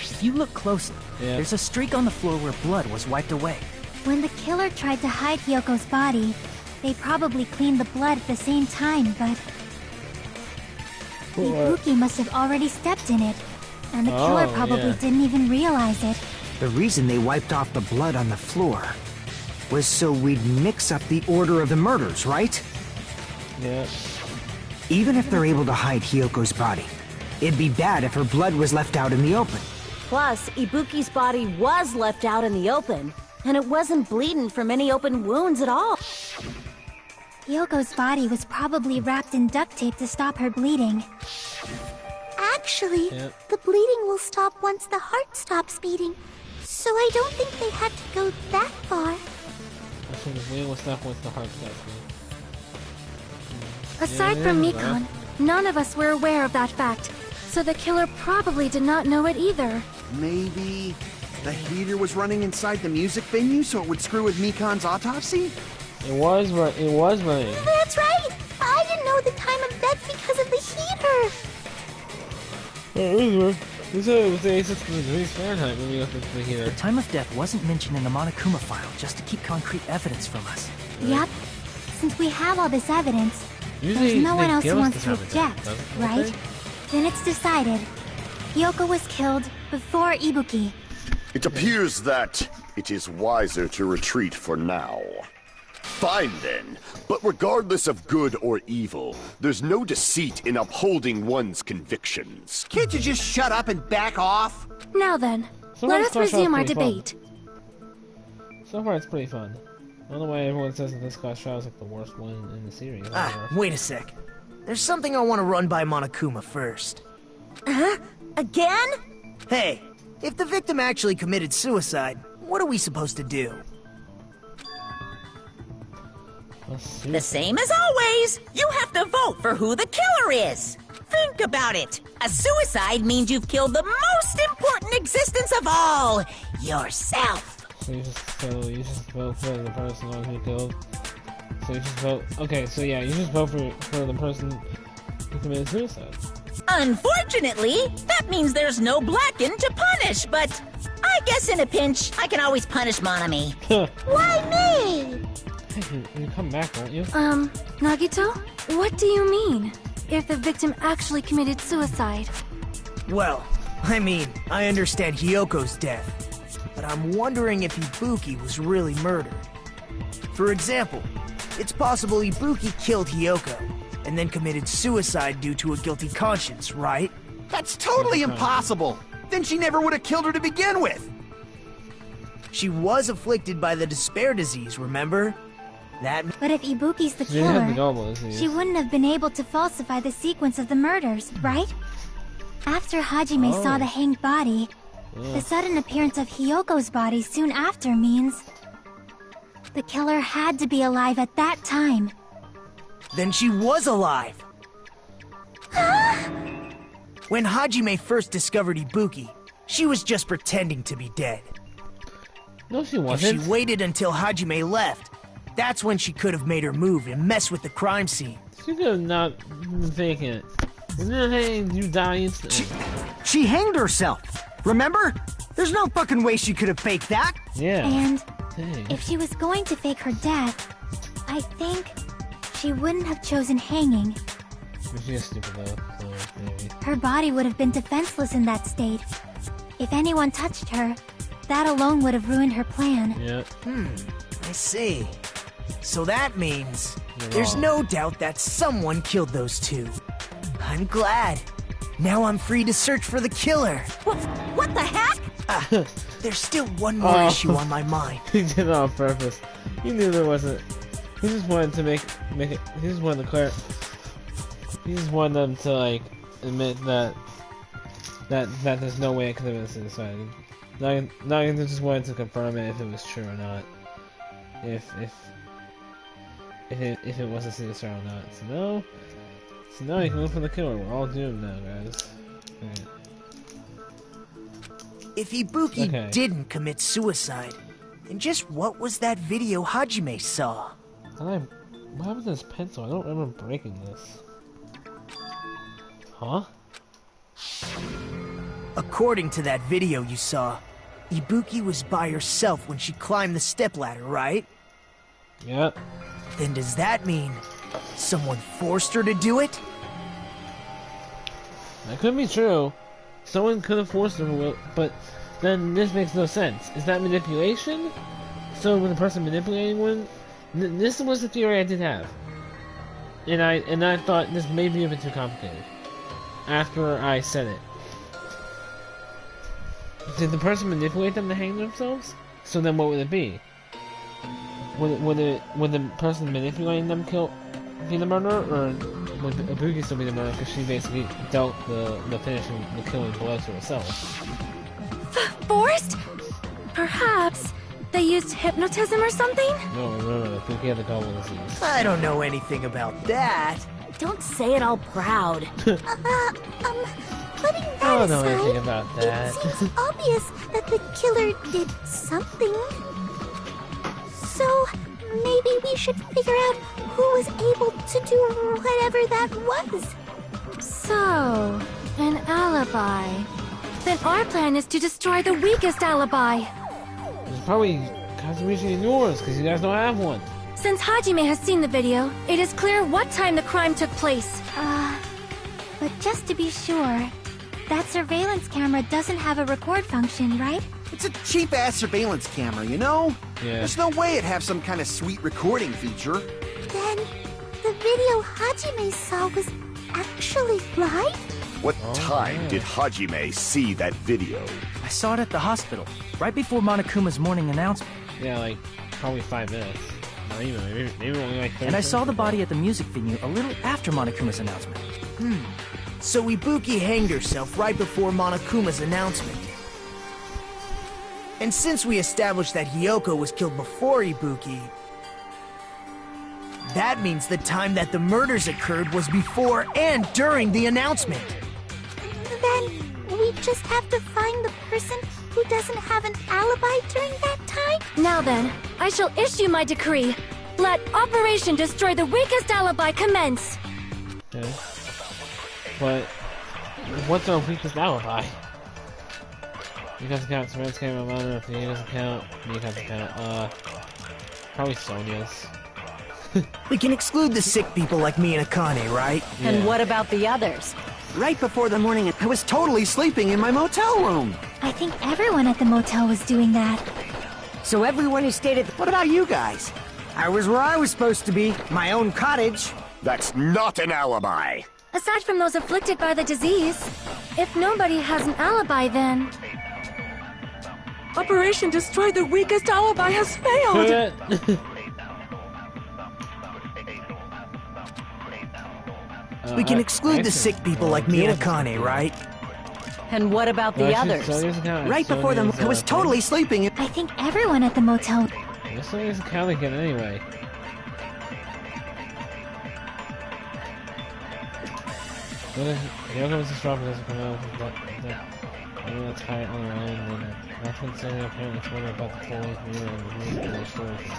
Speaker 6: If you look closely, there's a streak on the floor where blood was wiped away.
Speaker 5: When the killer tried to hide Hyoko's body, they probably cleaned the blood at the same time, but... Ibuki must have already stepped in it, and the killer probably didn't even realize it.
Speaker 8: The reason they wiped off the blood on the floor was so we'd mix up the order of the murders, right?
Speaker 2: Yeah.
Speaker 8: Even if they're able to hide Hyoko's body, it'd be bad if her blood was left out in the open.
Speaker 4: Plus, Ibuki's body was left out in the open, and it wasn't bleeding from any open wounds at all.
Speaker 5: Hyoko's body was probably wrapped in duct tape to stop her bleeding.
Speaker 7: Actually,
Speaker 2: Yep.
Speaker 7: the bleeding will stop once the heart stops beating. So I don't think they had to go that far.
Speaker 2: I think the bleeding will stop once the heart stops beating.
Speaker 10: Aside from Mikon, none of us were aware of that fact, so the killer probably did not know it either.
Speaker 3: Maybe the heater was running inside the music venue so it would screw with Mikon's autopsy?
Speaker 2: It was running.
Speaker 7: That's right! I didn't know the time of death because of the heater!
Speaker 2: They said it was 86 degrees Fahrenheit when we got the heater.
Speaker 6: The time of death wasn't mentioned in the Monokuma file just to keep concrete evidence from us.
Speaker 5: Yep. Since we have all this evidence,
Speaker 2: Usually
Speaker 5: there's no one
Speaker 2: they
Speaker 5: else
Speaker 2: give
Speaker 5: who
Speaker 2: us
Speaker 5: wants
Speaker 2: the
Speaker 5: to
Speaker 2: time of death,
Speaker 5: object,
Speaker 2: doesn't they?
Speaker 5: right? Then it's decided. Hyoko was killed before Ibuki.
Speaker 9: It appears that it is wiser to retreat for now. Fine then, but regardless of good or evil, there's no deceit in upholding one's convictions.
Speaker 3: Can't you just shut up and back off?
Speaker 10: Now then,
Speaker 2: So
Speaker 10: let
Speaker 2: let's
Speaker 10: us
Speaker 2: start off
Speaker 10: resume our
Speaker 2: pretty fun.
Speaker 10: debate.
Speaker 2: So far, it's pretty fun. I don't know why everyone says that this class trial is like the worst one in the series.
Speaker 1: Wait a sec. There's something I want to run by Monokuma first.
Speaker 4: Huh? Again?
Speaker 1: Hey, if the victim actually committed suicide, what are we supposed to do?
Speaker 11: The same as always. You have to vote for who the killer is. Think about it. A suicide means you've killed the most important existence of all, yourself.
Speaker 2: So you just vote for the person who killed. So you just vote. Okay, so yeah, you just vote for the person who committed suicide.
Speaker 11: Unfortunately, that means there's no Blacken to punish, but I guess in a pinch, I can always punish Monami.
Speaker 7: Why me?
Speaker 2: Hey, you come back, won't you?
Speaker 10: Nagito? What do you mean? If the victim actually committed suicide?
Speaker 1: Well, I mean, I understand Hyoko's death, but I'm wondering if Ibuki was really murdered. For example, it's possible Ibuki killed Hyoko, and then committed suicide due to a guilty conscience, right?
Speaker 3: That's totally impossible! Then she never would have killed her to begin with!
Speaker 1: She was afflicted by the despair disease, remember?
Speaker 5: But if Ibuki's the
Speaker 2: She didn't have the
Speaker 5: killer,
Speaker 2: goblet disease.
Speaker 5: she wouldn't have been able to falsify the sequence of the murders, right? After Hajime saw the hanged body, the sudden appearance of Hyoko's body soon after means the killer had to be alive at that time.
Speaker 1: Then she was alive! When Hajime first discovered Ibuki, she was just pretending to be dead.
Speaker 2: No, she
Speaker 1: If
Speaker 2: wasn't.
Speaker 1: she waited until Hajime left, that's when she could have made her move and mess with the crime scene.
Speaker 2: She could have not been faking it. And then, hey, you die instantly.
Speaker 8: She hanged herself! Remember? There's no fucking way she could have faked that!
Speaker 2: Yeah.
Speaker 5: And
Speaker 2: Dang.
Speaker 5: if she was going to fake her death, I think she wouldn't have chosen hanging.
Speaker 2: She's stupid though, so maybe.
Speaker 5: Her body would have been defenseless in that state. If anyone touched her, that alone would have ruined her plan.
Speaker 2: Yeah.
Speaker 1: I see. So that means
Speaker 2: You're
Speaker 1: there's
Speaker 2: wrong.
Speaker 1: no doubt that someone killed those two. I'm glad. Now I'm free to search for the killer.
Speaker 4: What the heck?
Speaker 1: There's still one more issue on my mind.
Speaker 2: He did it on purpose. He knew there wasn't. He just wanted to make it. He just wanted to clear. He just wanted them to like admit that there's no way it could have been suicide. Not even just wanted to confirm it if it was true or not. If it was a suicide or not. So now you can look for the killer. We're all doomed now, guys. Okay.
Speaker 1: If Ibuki
Speaker 2: Okay.
Speaker 1: didn't commit suicide, then just what was that video Hajime saw?
Speaker 2: What happened to this pencil? I don't remember breaking this. Huh?
Speaker 1: According to that video you saw, Ibuki was by herself when she climbed the stepladder, right?
Speaker 2: Yeah.
Speaker 1: Then does that mean someone forced her to do it?
Speaker 2: That could be true. Someone could have forced her, but then this makes no sense. Is that manipulation? So when the person manipulating one, this was the theory I did have, and I thought this may be a bit too complicated. After I said it, did the person manipulate them to hang themselves? So then, what would it be? Would the person manipulating them be the murderer, or would Ibuki still be the murderer because she basically dealt the finishing, the killing blow to herself?
Speaker 10: Forced? Perhaps they used hypnotism or something?
Speaker 2: No, remember, Ibuki had the goblin disease.
Speaker 1: I don't know anything about that.
Speaker 4: Don't say it all proud.
Speaker 7: Putting that
Speaker 2: I don't know
Speaker 7: aside,
Speaker 2: anything about that.
Speaker 7: it seems obvious that the killer did something. So, maybe we should figure out who was able to do whatever that was.
Speaker 10: So, an alibi. Then our plan is to destroy the weakest alibi.
Speaker 2: It's probably Kazumichi and yours, because you guys don't have one.
Speaker 10: Since Hajime has seen the video, it is clear what time the crime took place.
Speaker 5: But just to be sure, that surveillance camera doesn't have a record function, right?
Speaker 3: It's a cheap-ass surveillance camera, you know?
Speaker 2: Yeah.
Speaker 3: There's no way it'd have some kind of sweet recording feature.
Speaker 7: Then, the video Hajime saw was actually right?
Speaker 9: What time did Hajime see that video?
Speaker 6: I saw it at the hospital, right before Monokuma's morning announcement.
Speaker 2: Yeah, like, probably 5 minutes. Not even, maybe only like 30
Speaker 6: And I saw the
Speaker 2: seconds.
Speaker 6: body at the music venue a little after Monokuma's announcement.
Speaker 1: So Ibuki hanged herself right before Monokuma's announcement. And since we established that Hiyoko was killed before Ibuki, that means the time that the murders occurred was before and during the announcement.
Speaker 7: Then, we just have to find the person who doesn't have an alibi during that time?
Speaker 10: Now then, I shall issue my decree. Let Operation Destroy the Weakest Alibi commence.
Speaker 2: Okay. But, what's our weakest alibi? You guys count surveillance camera monitor, if you doesn't count, me doesn't count, probably Sonya's.
Speaker 1: We can exclude the sick people like me and Akane, right?
Speaker 11: And what about the others?
Speaker 3: Right before the morning, I was totally sleeping in my motel room.
Speaker 5: I think everyone at the motel was doing that.
Speaker 8: So everyone who stayed at...
Speaker 3: What about you guys?
Speaker 8: I was where I was supposed to be, my own cottage.
Speaker 9: That's not an alibi.
Speaker 10: Aside from those afflicted by the disease, if nobody has an alibi, then... Operation Destroy the Weakest Alibi has failed!
Speaker 1: We can exclude the sick people like me and Akane, right?
Speaker 11: And what about the others?
Speaker 3: Right before them, I was totally sleeping.
Speaker 5: I think everyone at the motel...
Speaker 2: Sonya's count again anyway. What if Yoko was disrupted doesn't come out with that that's high on her own, then that's when Sonya apparently told her about the full-length mirror and the music in the storage.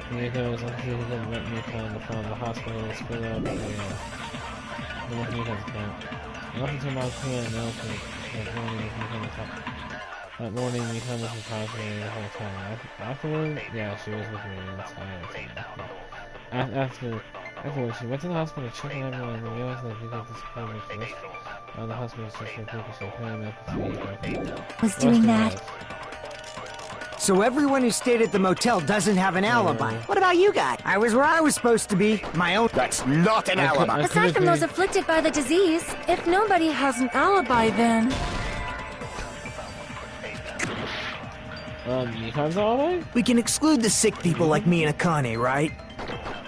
Speaker 2: Yoko was lucky he didn't let Mika in the front of the hospital and split up the Mika's account. And up until Monokuma's announcement that morning was Mika on the top. That morning Mika was surprised with me the whole time. Afterward, yeah, she was with me the entire time. Afterwards, she went to the hospital to check on everyone and realized that Mika disappeared with this. The hospital was just for Mika, so apparently Mika
Speaker 5: was doing that.
Speaker 8: So everyone who stayed at the motel doesn't have an alibi. What about you guys? I was where I was supposed to be, my own...
Speaker 9: That's not an alibi.
Speaker 10: Aside from those afflicted by the disease, if nobody has an alibi, then...
Speaker 2: Mika's alibi?
Speaker 1: We can exclude the sick people like me and Akane, right?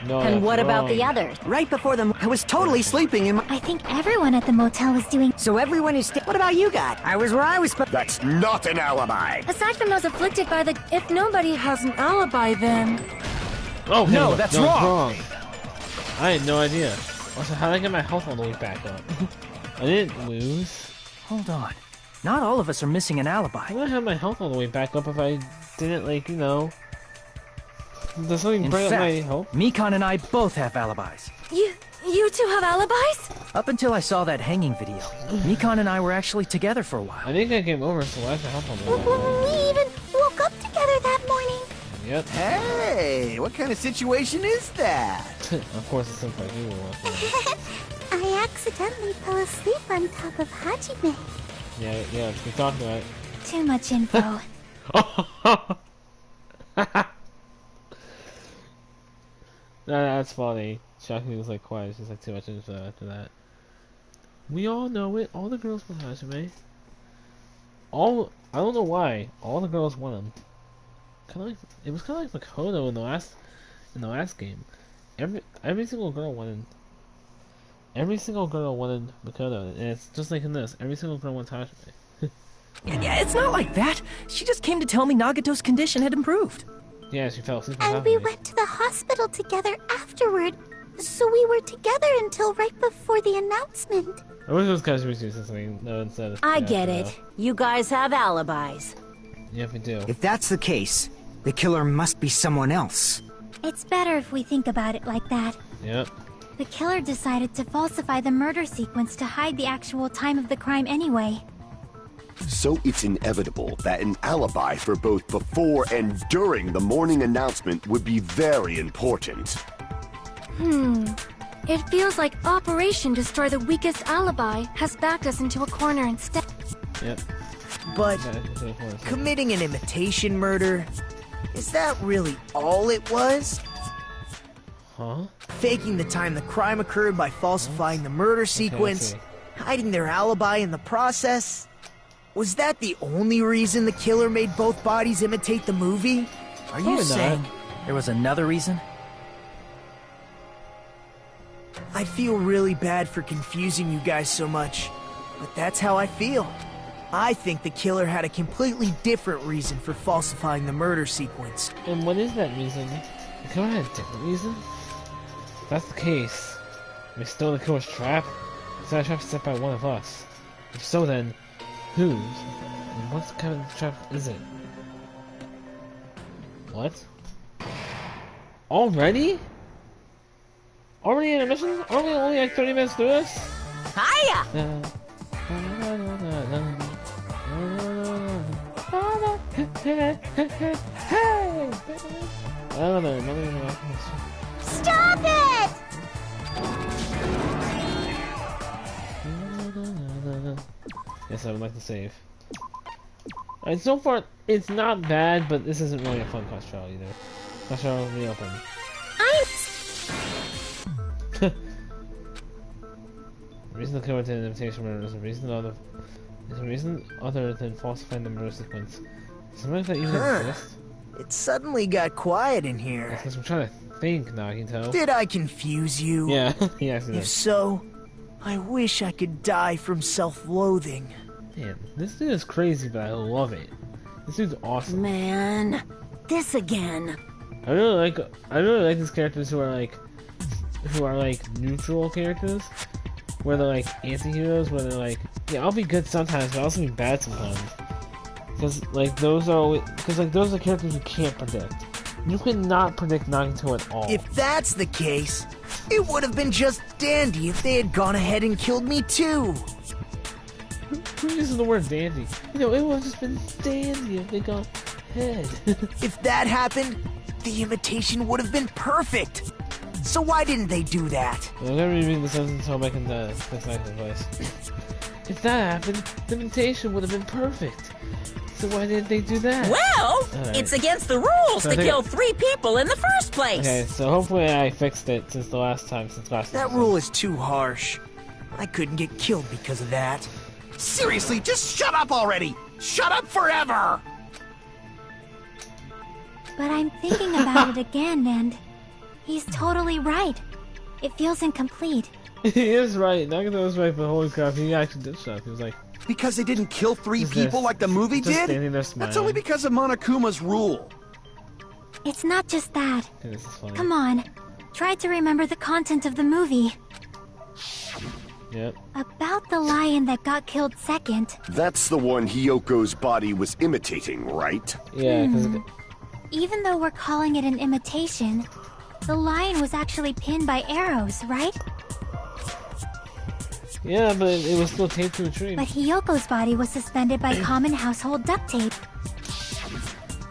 Speaker 2: No,
Speaker 11: And what about
Speaker 2: wrong.
Speaker 11: the others?
Speaker 3: Right before them, I was totally sleeping in my...
Speaker 5: I think everyone at the motel was doing...
Speaker 8: So everyone who stayed... What about you guys? I was where I was supposed...
Speaker 9: That's not an alibi.
Speaker 10: Aside from those afflicted by the... If nobody has an alibi, then...
Speaker 2: Oh, okay,
Speaker 8: No, that's wrong.
Speaker 2: It's wrong. I had no idea. Also, how did I get my health all the way back up? I didn't lose.
Speaker 6: Hold on. Not all of us are missing an alibi.
Speaker 2: How did I have my health all the way back up if I didn't, like, you know... Does something
Speaker 6: In
Speaker 2: bring up my
Speaker 6: fact,
Speaker 2: health?
Speaker 6: Mikan and I both have alibis.
Speaker 10: You two have alibis?
Speaker 6: Up until I saw that hanging video, Mikan and I were actually together for a while.
Speaker 2: I think I came over, so why is my health all the way back up?
Speaker 7: We even woke up together that morning.
Speaker 2: Yep.
Speaker 3: Hey, what kind of situation is that?
Speaker 2: Of course, it seems like you were watching.
Speaker 7: I accidentally fell asleep on top of Hajime.
Speaker 2: Yeah, we talked about it.
Speaker 5: Too much info.
Speaker 2: That's funny. Shockingly was like quiet. It's just like too much info after that. We all know it. All the girls want Hajime. I don't know why. All the girls want him. It was kind of like Makoto in the last game. Every single girl wanted. Every single girl wanted Makoto, and it's just like in this. Every single girl wants Hajime.
Speaker 6: Yeah, it's not like that. She just came to tell me Nagato's condition had improved.
Speaker 2: Yeah, she fell asleep.
Speaker 7: And we went to the hospital together afterward, so we were together until right before the announcement.
Speaker 2: I wish it was Kazumi something. No, instead.
Speaker 4: I get it. You guys have alibis.
Speaker 2: Yeah, we do.
Speaker 8: If that's the case, the killer must be someone else.
Speaker 5: It's better if we think about it like that.
Speaker 2: Yep.
Speaker 5: The killer decided to falsify the murder sequence to hide the actual time of the crime anyway.
Speaker 9: So it's inevitable that an alibi for both before and during the morning announcement would be very important.
Speaker 10: It feels like Operation Destroy the Weakest Alibi has backed us into a corner instead.
Speaker 2: Yep.
Speaker 1: But committing an imitation murder, is that really all it was?
Speaker 2: Huh?
Speaker 1: Faking the time the crime occurred by falsifying the murder sequence, hiding their alibi in the process? Was that the only reason the killer made both bodies imitate the movie?
Speaker 6: Are you saying there was another reason?
Speaker 1: I feel really bad for confusing you guys so much, but that's how I feel. I think the killer had a completely different reason for falsifying the murder sequence.
Speaker 2: And what is that reason? The killer had a different reason? If that's the case, we stole the killer's trap? It's not a trap set by one of us. If so then, whose? And what kind of trap is it? What? Already? Already in a mission? Aren't we only like 30 minutes through this?
Speaker 11: Hiya!
Speaker 7: Stop it!
Speaker 2: Yes, I would like to save. Alright, so far, it's not bad, but this isn't really a fun quest trial either. Quest trial will reopen. The reason the killer did an imitation murder is a reason other than falsifying the murder sequence. Something like that even exist?
Speaker 1: It suddenly got quiet in here.
Speaker 2: That's because I'm trying to think, Nagito.
Speaker 1: Did I confuse you?
Speaker 2: Yeah, yes.
Speaker 1: If so, I wish I could die from self-loathing.
Speaker 2: Man, this dude is crazy, but I love it. This dude's awesome.
Speaker 4: Man, this again.
Speaker 2: I really like these characters who are like neutral characters, where they're like anti-heroes, where they're like, yeah, I'll be good sometimes, but I'll also be bad sometimes. Because like those are characters you can't predict. You cannot predict Nagito at all.
Speaker 1: If that's the case, it would have been just dandy if they had gone ahead and killed me too.
Speaker 2: Who uses the word dandy? You know, it would have just been dandy if they gone ahead.
Speaker 1: If that happened, the imitation would have been perfect. So why didn't they do that?
Speaker 2: I'm gonna reread the sentence until I'm making the second advice. If that happened, the imitation would have been perfect. So why didn't they do that?
Speaker 11: Well, it's against the rules to kill 3 people in the first place.
Speaker 2: Okay, so hopefully I fixed it since last time.
Speaker 1: That rule is too harsh. I couldn't get killed because of that.
Speaker 3: Seriously, just shut up already! Shut up forever!
Speaker 5: But I'm thinking about it again, and he's totally right. It feels incomplete.
Speaker 2: He is right. Nagito was right, but holy crap, he actually did stuff. He was like...
Speaker 3: Because they didn't kill 3 people like the movie
Speaker 2: just
Speaker 3: did?
Speaker 2: Standing there smiling.
Speaker 3: That's only because of Monokuma's rule.
Speaker 5: It's not just that.
Speaker 2: Okay, this is funny.
Speaker 5: Come on. Try to remember the content of the movie.
Speaker 2: Yep.
Speaker 5: About the lion that got killed second.
Speaker 9: That's the one Hiyoko's body was imitating, right?
Speaker 2: Yeah, because...
Speaker 5: Even though we're calling it an imitation, the lion was actually pinned by arrows, right?
Speaker 2: Yeah, but it was still taped to a tree.
Speaker 5: But Hiyoko's body was suspended by common household duct tape.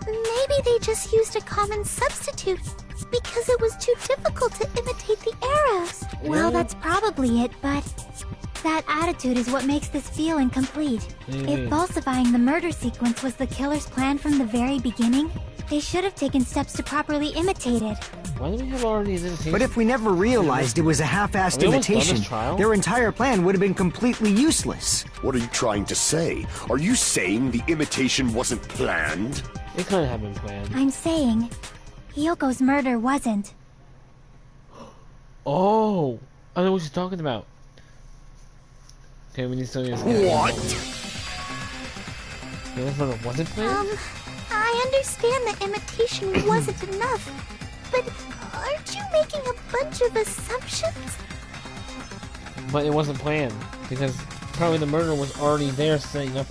Speaker 7: Maybe they just used a common substitute because it was too difficult to imitate the arrows.
Speaker 5: Well, that's probably it, but That attitude is what makes this feel incomplete. If falsifying the murder sequence was the killer's plan from the very beginning, they should have taken steps to properly imitate it.
Speaker 2: Why do we have already these imitations?
Speaker 8: But if we never realized it was a half-assed imitation, their entire plan would have been completely useless.
Speaker 9: What are you trying to say? Are you saying the imitation wasn't planned?
Speaker 2: It couldn't have been planned.
Speaker 5: I'm saying, Hiyoko's murder wasn't.
Speaker 2: Oh! I know what you're talking about. Okay, we need to study this.
Speaker 9: What?
Speaker 2: This murder wasn't planned?
Speaker 7: I understand that imitation wasn't enough, but aren't you making a bunch of assumptions?
Speaker 2: But it wasn't planned, because probably the murderer was already there setting up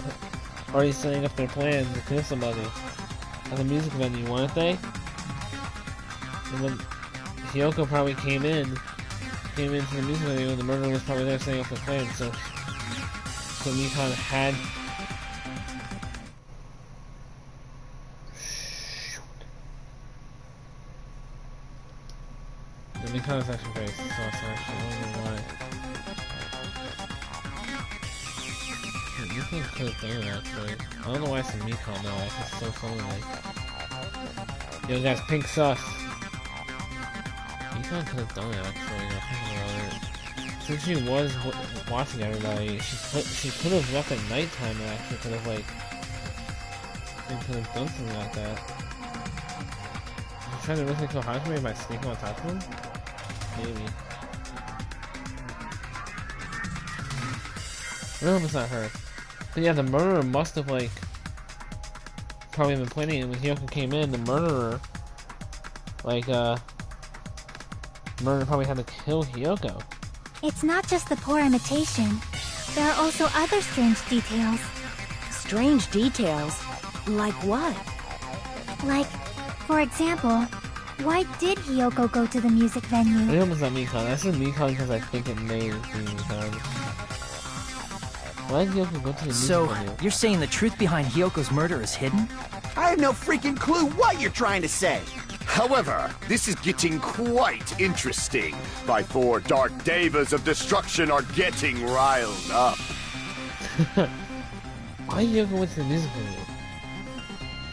Speaker 2: their plan to kill somebody at the music venue, weren't they? And then Hiyoko probably came into the music venue and the murderer was probably there setting up the plan, so Mikon had... The Mikon is actually very saucy, actually. I don't know why. Mikon could have done it, actually. I don't know why I said Mikon, though. It's just so funny, like... Yo, guys, pink sus! Mikon could have done it, actually. I think about it. Since she was watching everybody, she could have left at nighttime and actually could have, like... could have done something like that. I'm trying to really kill Hajime by sneaking on top of him? Maybe. I hope it's not her. But yeah, the murderer must have, like, probably been planning it. When Hiyoko came in, the murderer, like, murderer probably had to kill Hiyoko.
Speaker 5: It's not just the poor imitation. There are also other strange details.
Speaker 4: Strange details? Like what?
Speaker 5: Like, for example, why did Hiyoko go to the music venue?
Speaker 2: I hope it's not Mikon. I said Mikon because I think it may be Mikon. Why did Hiyoko go to the music venue?
Speaker 6: So, you're saying the truth behind Hiyoko's murder is hidden?
Speaker 3: I have no freaking clue what you're trying to say.
Speaker 9: However, this is getting quite interesting. My 4 dark devas of destruction are getting riled up.
Speaker 2: Why Hiyoko went to the music venue?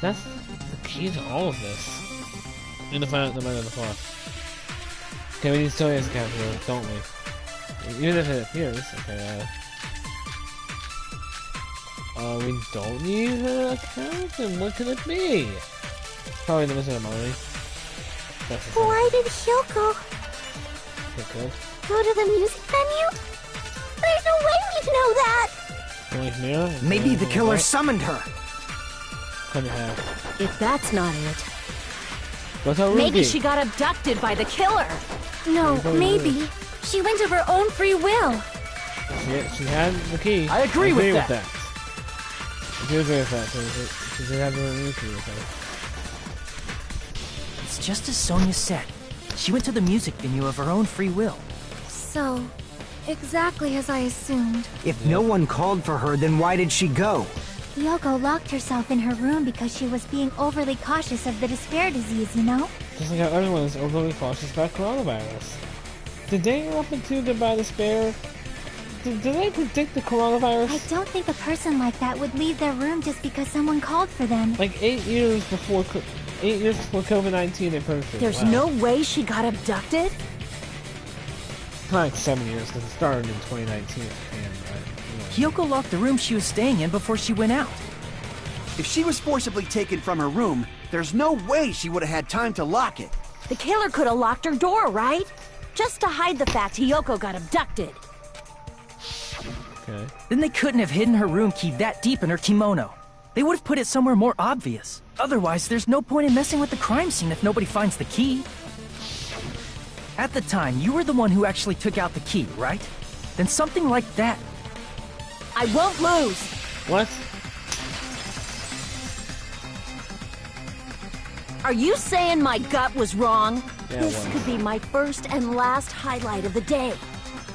Speaker 2: That's the key to all of this. In the final, the matter of the plot. Okay, we need to tell you as a character, don't we? Even if it appears, okay, we don't need an account, and what could it be? Probably the Wizard of Mari.
Speaker 7: Why did Hiyoko go to the music venue? There's no way we'd know that!
Speaker 8: Maybe the killer summoned her.
Speaker 2: Couldn't have.
Speaker 4: If that's not it,
Speaker 2: What's her
Speaker 4: maybe she got abducted by the killer.
Speaker 10: No, maybe. She went of her own free will.
Speaker 2: She had the key.
Speaker 6: I agree with that.
Speaker 2: I do agree with that. She did have the own key with her.
Speaker 6: It's just as Sonia said. She went to the music venue of her own free will.
Speaker 10: So, exactly as I assumed.
Speaker 8: If no one called for her, then why did she go?
Speaker 5: Hiyoko locked herself in her room because she was being overly cautious of the despair disease, you know?
Speaker 2: Just like how everyone is overly cautious about coronavirus. Did Danganronpa2 about despair? Did they predict the coronavirus?
Speaker 5: I don't think a person like that would leave their room just because someone called for them.
Speaker 2: Like 8 years before COVID-19 they predicted.
Speaker 4: There's no way she got abducted?
Speaker 2: Like 7 years, because it started in 2019 in Japan, right?
Speaker 6: Hiyoko locked the room she was staying in before she went out.
Speaker 3: If she was forcibly taken from her room, there's no way she would have had time to lock it.
Speaker 4: The killer could have locked her door, right? Just to hide the fact Hiyoko got abducted.
Speaker 2: Okay.
Speaker 6: Then they couldn't have hidden her room key that deep in her kimono. They would have put it somewhere more obvious. Otherwise, there's no point in messing with the crime scene if nobody finds the key. At the time, you were the one who actually took out the key, right? Then something like that.
Speaker 4: I won't lose.
Speaker 2: What?
Speaker 4: Are you saying my gut was wrong?
Speaker 2: Yeah,
Speaker 4: This could be my first and last highlight of the day.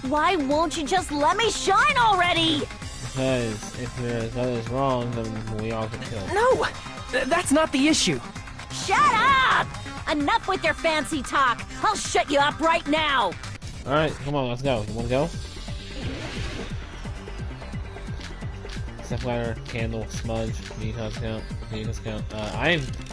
Speaker 4: Why won't you just let me shine already?
Speaker 2: Because if your gut is wrong, then we all get killed.
Speaker 6: No! That's not the issue.
Speaker 4: Shut up! Enough with your fancy talk. I'll shut you up right now.
Speaker 2: Alright, come on, let's go. You wanna go? Sapphire, Candle, Smudge, Mikon's count,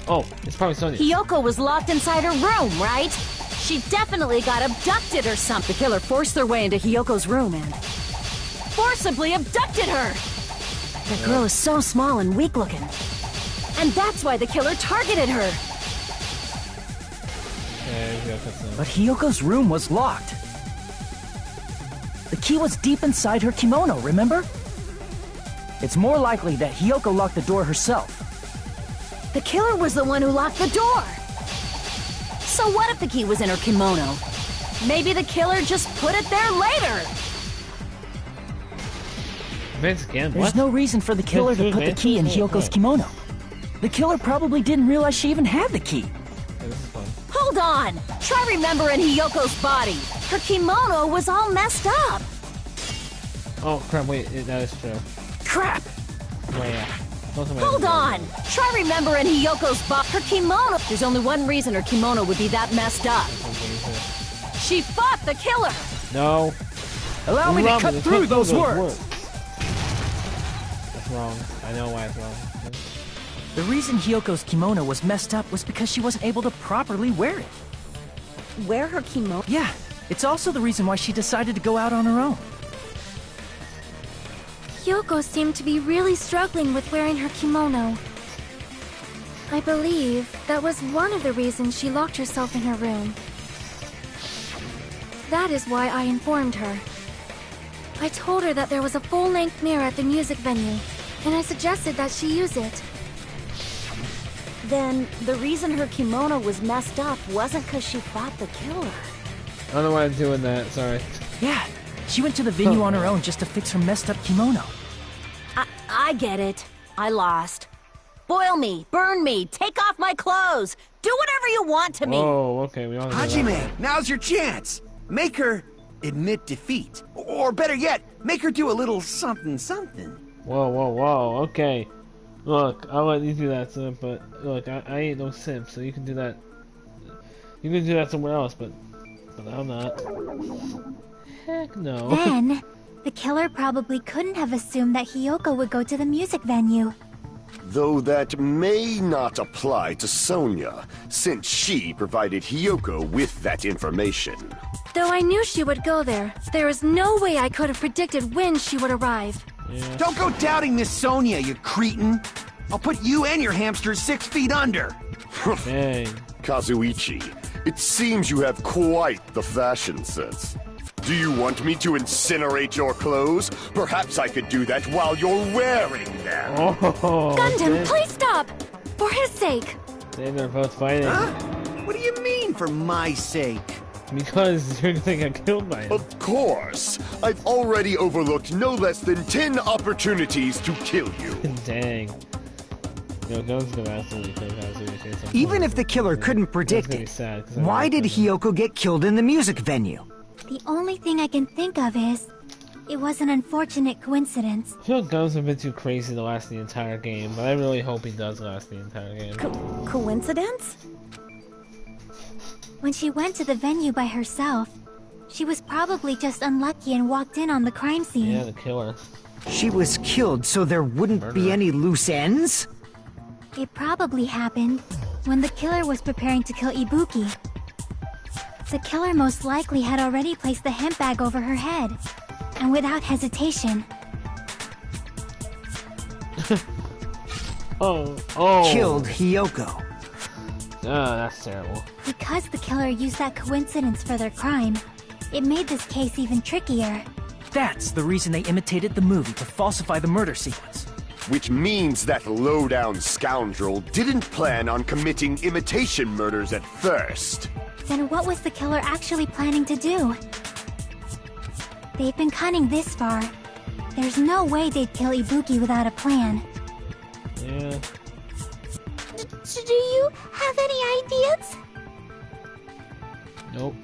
Speaker 2: oh, it's probably Sonya.
Speaker 4: Hiyoko was locked inside her room, right? She definitely got abducted or something. The killer forced their way into Hiyoko's room and forcibly abducted her. That girl is so small and weak-looking. And that's why the killer targeted her.
Speaker 6: But Hiyoko's room was locked. The key was deep inside her kimono, remember? It's more likely that Hiyoko locked the door herself.
Speaker 4: The killer was the one who locked the door. So what if the key was in her kimono? Maybe the killer just put it there later.
Speaker 2: Vince again,
Speaker 6: There's no reason for the killer to put the key in Hiyoko's kimono. The killer probably didn't realize she even had the key.
Speaker 4: Hold on! Try remembering Hiyoko's body. Her kimono was all messed up.
Speaker 2: Oh crap, wait, that is true.
Speaker 6: Crap!
Speaker 2: Oh yeah.
Speaker 4: Hold on! Try remembering Hiyoko's body. Her kimono. There's only one reason her kimono would be that messed up. She fought the killer!
Speaker 2: No.
Speaker 6: Allow me to cut through those words!
Speaker 2: That's wrong. I know why it's wrong.
Speaker 6: The reason Hiyoko's kimono was messed up was because she wasn't able to properly wear it.
Speaker 4: Wear her kimono?
Speaker 6: Yeah, it's also the reason why she decided to go out on her own.
Speaker 10: Hiyoko seemed to be really struggling with wearing her kimono. I believe that was one of the reasons she locked herself in her room. That is why I informed her. I told her that there was a full-length mirror at the music venue, and I suggested that she use it.
Speaker 4: Then, the reason her kimono was messed up wasn't because she fought the killer.
Speaker 2: I don't know why I'm doing that, sorry.
Speaker 6: Yeah, she went to the venue on her own just to fix her messed up kimono.
Speaker 4: I get it. I lost. Boil me, burn me, take off my clothes, do whatever you want to me.
Speaker 2: Oh, okay, we all
Speaker 3: Hajime, now's your chance. Make her admit defeat. Or better yet, make her do a little something something.
Speaker 2: Whoa, okay. Look, I'll let you do that, Simp, but look, I ain't no simp, so you can do that. You can do that somewhere else, but I'm not. Heck no.
Speaker 5: Then, the killer probably couldn't have assumed that Hiyoko would go to the music venue.
Speaker 9: Though that may not apply to Sonya, since she provided Hiyoko with that information.
Speaker 10: Though I knew she would go there, there is no way I could have predicted when she would arrive.
Speaker 2: Yeah.
Speaker 3: Don't go doubting Miss Sonya, you cretin. I'll put you and your hamsters 6 feet under.
Speaker 2: Dang.
Speaker 9: Kazuichi, it seems you have quite the fashion sense. Do you want me to incinerate your clothes? Perhaps I could do that while you're wearing them.
Speaker 2: Oh,
Speaker 10: Gundam, please stop! For his sake!
Speaker 2: They're both fighting.
Speaker 3: Huh? What do you mean, for my sake?
Speaker 2: Because you're gonna get killed by him.
Speaker 9: Of course. I've already overlooked no less than 10 opportunities to kill you.
Speaker 2: Dang. Yo, Gun's gonna absolutely kill Kazuichi.
Speaker 8: Even if the killer couldn't predict it, why did Hiyoko get killed in the music venue?
Speaker 5: The only thing I can think of is, it was an unfortunate coincidence.
Speaker 2: I feel Gun's a bit too crazy to last the entire game, but I really hope he does last the entire game.
Speaker 4: Coincidence?
Speaker 5: When she went to the venue by herself, she was probably just unlucky and walked in on the crime scene.
Speaker 2: Yeah, the killer.
Speaker 8: She was killed so there wouldn't be any loose ends?
Speaker 5: It probably happened when the killer was preparing to kill Ibuki. The killer most likely had already placed the hemp bag over her head, and without hesitation.
Speaker 8: Killed Hiyoko.
Speaker 2: Oh, that's terrible.
Speaker 5: Because the killer used that coincidence for their crime, it made this case even trickier.
Speaker 6: That's the reason they imitated the movie to falsify the murder sequence.
Speaker 9: Which means that low-down scoundrel didn't plan on committing imitation murders at first.
Speaker 5: Then what was the killer actually planning to do? They've been cunning this far. There's no way they'd kill Ibuki without a plan.
Speaker 2: Yeah.
Speaker 7: Do you have any ideas?
Speaker 2: Nope.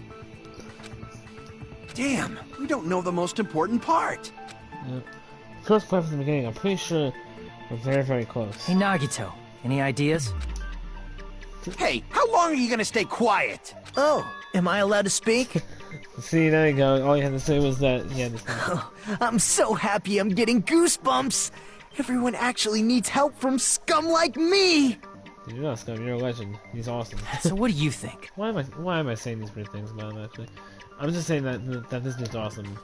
Speaker 3: Damn, we don't know the most important part.
Speaker 2: Yep. First clap from the beginning, I'm pretty sure we're very, very close.
Speaker 6: Hey Nagito, any ideas?
Speaker 3: Hey, how long are you gonna stay quiet?
Speaker 1: Oh, am I allowed to speak?
Speaker 2: See, there you go. All you had to say was that he had this thing.
Speaker 1: I'm so happy I'm getting goosebumps. Everyone actually needs help from scum like me!
Speaker 2: You're not scum, you're a legend. He's awesome.
Speaker 6: So what do you think?
Speaker 2: Why am I saying these weird things about him, actually? I'm just saying that this dude's awesome.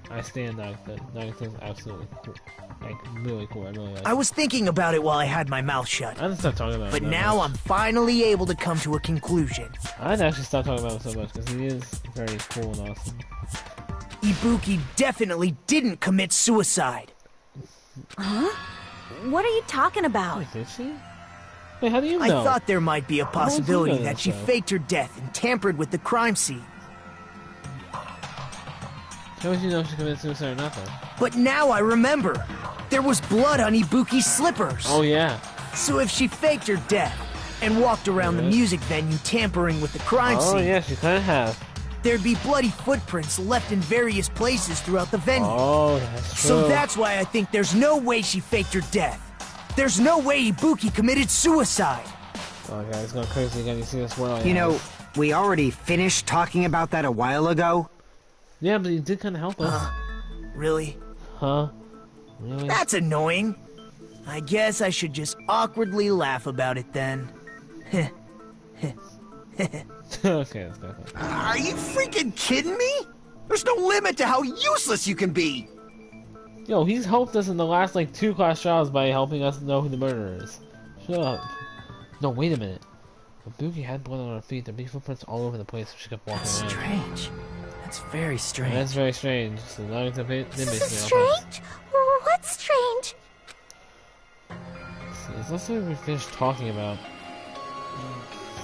Speaker 2: I stand Nagito. Nagito's absolutely cool. Like, really cool. I really like
Speaker 1: I
Speaker 2: him.
Speaker 1: was thinking about it while I had my mouth shut.
Speaker 2: I didn't stop talking about him.
Speaker 1: But
Speaker 2: that
Speaker 1: now
Speaker 2: much.
Speaker 1: I'm finally able to come to a conclusion.
Speaker 2: I'd actually stop talking about him so much, because he is very cool and awesome.
Speaker 1: Ibuki definitely didn't commit suicide.
Speaker 4: Huh? What are you talking about?
Speaker 2: Wait, did she? Wait, how do you know?
Speaker 1: I thought there might be a possibility
Speaker 2: know
Speaker 1: that
Speaker 2: this,
Speaker 1: she
Speaker 2: though?
Speaker 1: faked her death and tampered with the crime scene.
Speaker 2: How would you know if she committed suicide or not, though?
Speaker 1: But now I remember. There was blood on Ibuki's slippers.
Speaker 2: Oh, yeah.
Speaker 1: So if she faked her death and walked around the music venue tampering with the crime
Speaker 2: Oh,
Speaker 1: scene,
Speaker 2: yeah, she could have.
Speaker 1: there'd be bloody footprints left in various places throughout the venue.
Speaker 2: Oh, that's true.
Speaker 1: So that's why I think there's no way she faked her death. There's no way Ibuki committed suicide.
Speaker 2: Oh, God, it's going crazy again. You see this one?
Speaker 8: You know, we already finished talking about that a while ago.
Speaker 2: Yeah, but you did kind of help us.
Speaker 1: Really?
Speaker 2: Huh? Really?
Speaker 1: That's annoying. I guess I should just awkwardly laugh about it then.
Speaker 2: Okay, that's definitely.
Speaker 3: Are you freaking kidding me? There's no limit to how useless you can be.
Speaker 2: Yo, he's helped us in the last, like, 2 class trials by helping us know who the murderer is. Shut up. No, wait a minute. Ibuki had blood on her feet. There'd be footprints all over the place if she kept walking
Speaker 6: That's
Speaker 2: around.
Speaker 6: strange. That's very strange.
Speaker 2: That's very strange. So now it's a bit
Speaker 7: Strange? What's strange?
Speaker 2: Is this what we finished talking about?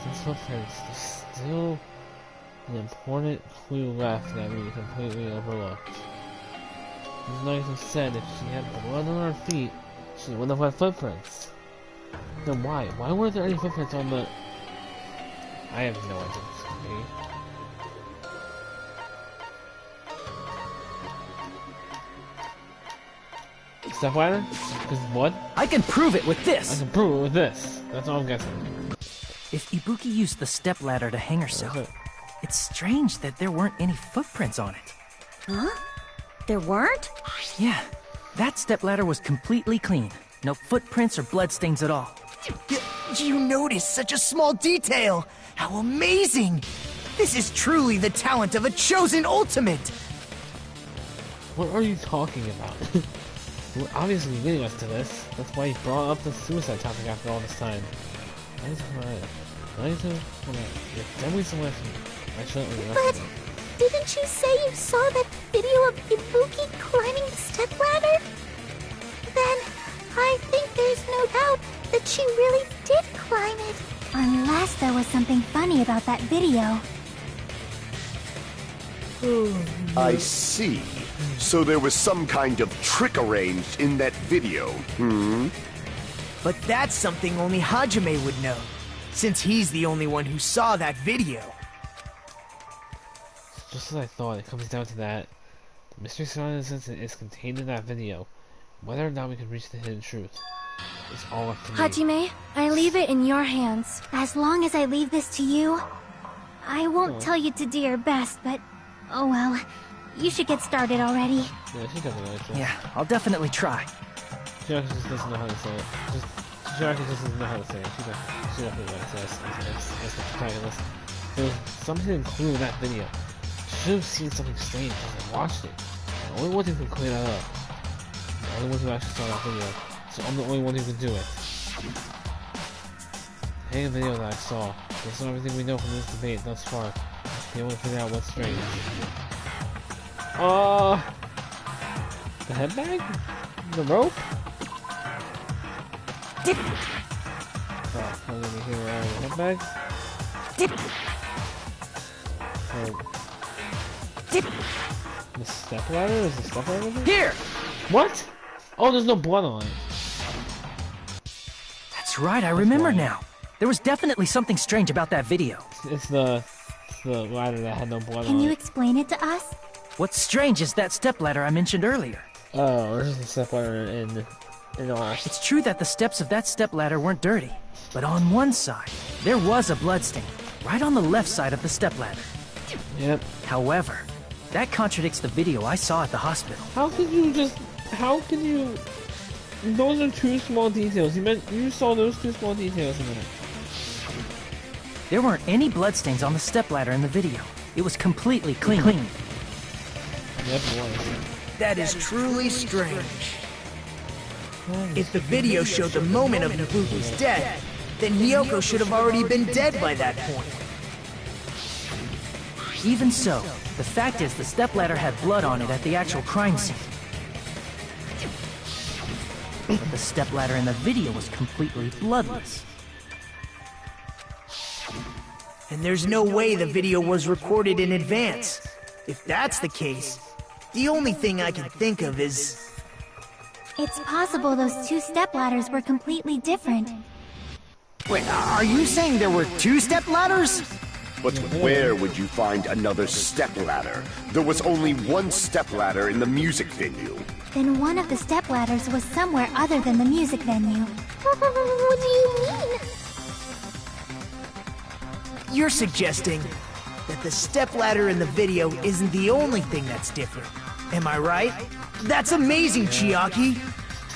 Speaker 2: These footprints, there's still an important clue left that we completely overlooked. As Nagito said, if she had blood on her feet, she wouldn't have had footprints. Then why? Why weren't there any footprints on the... I have no idea. Okay? Step ladder? Because what?
Speaker 6: I can prove it with
Speaker 2: I
Speaker 6: this!
Speaker 2: can prove it with this. That's all I'm guessing.
Speaker 6: If Ibuki used the stepladder to hang herself, it's strange that there weren't any footprints on it.
Speaker 4: Huh? There weren't?
Speaker 6: Yeah, that stepladder was completely clean. No footprints or bloodstains at all.
Speaker 1: You noticed such a small detail! How amazing! This is truly the talent of a chosen ultimate!
Speaker 2: What are you talking about? You're obviously leading us to this. That's why he brought up the suicide topic after all this time. You're definitely someone I shouldn't be
Speaker 7: But didn't you say you saw that video of Ibuki climbing the stepladder? Then I think there's no doubt that she really did climb it.
Speaker 5: Unless there was something funny about that video.
Speaker 9: I see. So there was some kind of trick arranged in that video,
Speaker 1: But that's something only Hajime would know, since he's the only one who saw that video.
Speaker 2: Just as I thought, it comes down to that. The mystery surrounding this incident is contained in that video. Whether or not we can reach the hidden truth, it's all up to me.
Speaker 10: Hajime, I leave it in your hands.
Speaker 5: As long as I leave this to you, I won't tell you to do your best, but oh well. You should get started already.
Speaker 2: Yeah, she definitely likes it.
Speaker 6: Yeah, I'll definitely try.
Speaker 2: Chiaki just doesn't know how to say it. Chiaki just doesn't know how to say it. She definitely likes it as the protagonist. There was some hidden clue in that video. She should have seen something strange as I watched it. The only one who can clear that up. The only one who actually saw that video. So I'm the only one who can do it. Hey, the video that I saw. Based on everything we know from this debate thus far, I'll be able to figure out what's strange. The headbag? The rope?
Speaker 4: Dip.
Speaker 2: Oh, I'm gonna hear the headbag?
Speaker 4: Dip.
Speaker 2: Oh,
Speaker 4: Dip.
Speaker 2: the stepladder? Is the stepladder there?
Speaker 6: Here!
Speaker 2: What? Oh, there's no blood on it.
Speaker 6: That's right, I remember now. There was definitely something strange about that video.
Speaker 2: It's the ladder that had no blood
Speaker 5: Can
Speaker 2: on
Speaker 5: you
Speaker 2: it.
Speaker 5: explain it to us?
Speaker 6: What's strange is that stepladder I mentioned earlier.
Speaker 2: Oh, there's the stepladder in all.
Speaker 6: It's true that the steps of that stepladder weren't dirty, but on one side, there was a bloodstain, right on the left side of the stepladder.
Speaker 2: Yep.
Speaker 6: However, that contradicts the video I saw at the hospital.
Speaker 2: How can you those are two small details. You saw those two small details in there.
Speaker 6: There weren't any bloodstains on the stepladder in the video. It was completely clean.
Speaker 2: Yep, it was.
Speaker 1: That is truly strange. If the video showed the moment of Ibuki's death, then Hiyoko should have already been dead by that point.
Speaker 6: Even so, the fact is the stepladder had blood on it at the actual crime scene. But the stepladder in the video was completely bloodless.
Speaker 1: And there's no way the video was recorded in advance. If that's the case, the only thing I can think of is...
Speaker 5: It's possible those two stepladders were completely different.
Speaker 8: Wait, are you saying there were two stepladders?
Speaker 9: But where would you find another stepladder? There was only one stepladder in the music venue.
Speaker 5: Then one of the stepladders was somewhere other than the music venue. What do you mean?
Speaker 1: You're suggesting that the stepladder in the video isn't the only thing that's different. Am I right? That's amazing, Chiaki!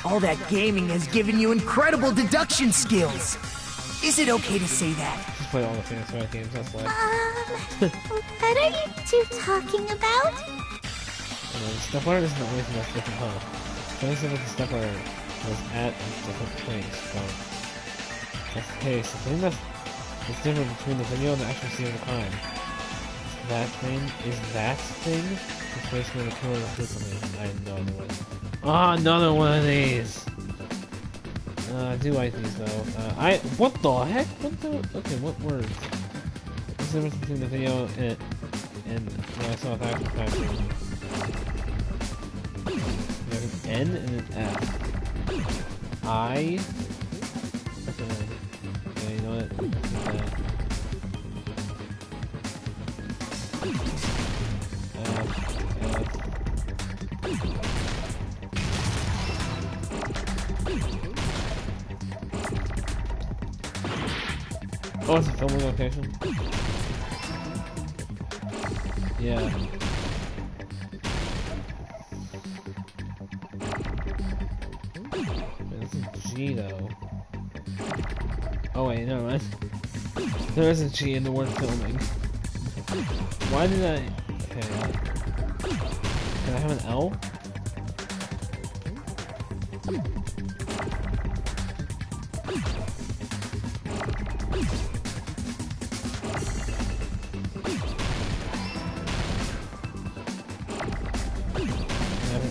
Speaker 1: All that gaming has given you incredible deduction skills! Is it okay to say that?
Speaker 2: Just play all the Fantasy Flight games, that's like...
Speaker 5: What are you two talking about?
Speaker 2: The stepladder isn't the only thing that's different, huh? So I said that the stepladder was at a different place, so... That's the case. The thing that's different between the video and the actual scene of the crime. That thing is that thing? The place where the killer was physically. I have no idea what. Ah, another one of these! I do like these though. What the heck? What the? Okay, what words? What's the difference between the video and what I saw the actual crime scene? There's an N and an F. I. That's an N. Okay, you know what? Oh, it's a filming location? Yeah. This is G though. Oh wait, never mind. There is a G in the word filming. Why did I... Okay. Can I have an L?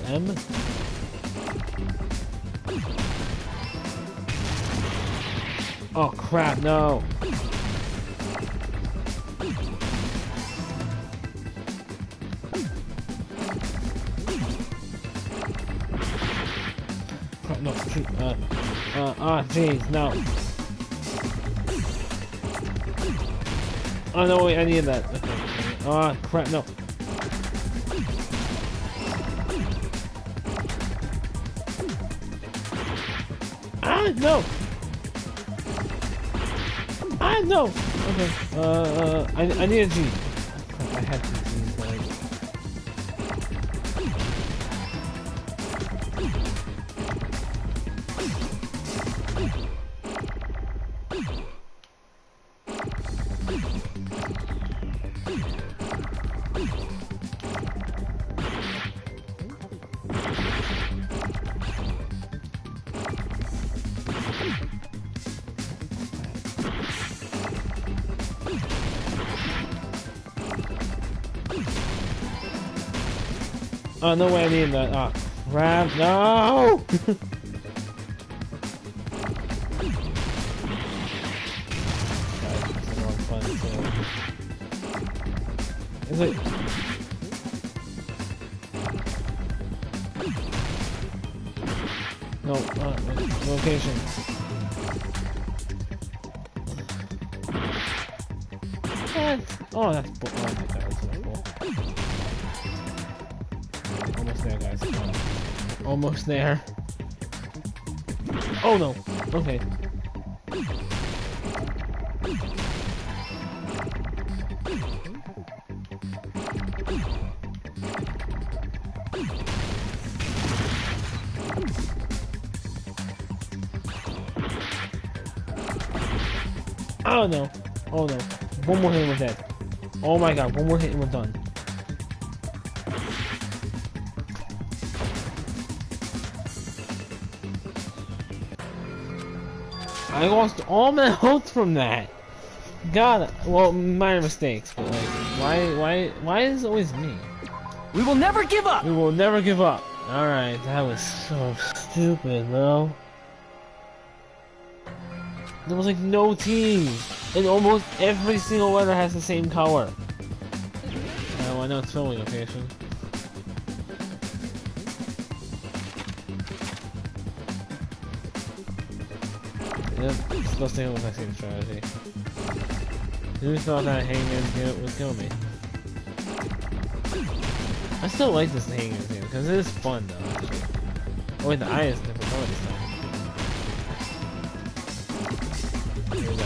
Speaker 2: M? Oh crap, no! No, jeez, no. Oh no, wait, I need that. Okay. Oh crap, no. No! No! Okay, I need a G. Oh, crap, I had two G's, but oh, no way I need that. Oh, crap. No! Is it? No, location. What? Oh, that's bull. Oh, my God, that's so cool. Almost there, guys. Almost there. Oh no. Okay. Oh no. Oh no. One more hit and we're dead. Oh my god, one more hit and we're done. I lost all my health from that. God, well, minor mistakes, but like, why is it always me?
Speaker 6: We will never give up!
Speaker 2: We will never give up. Alright, that was so stupid, bro. There was like no teams, and almost every single letter has the same color. Oh, I know it's filming location. Yep, still staying with my same strategy. Who thought that hangman would kill me? I still like this hangman game because it is fun though. Actually. Oh wait, the eye is different color this time. Here we go.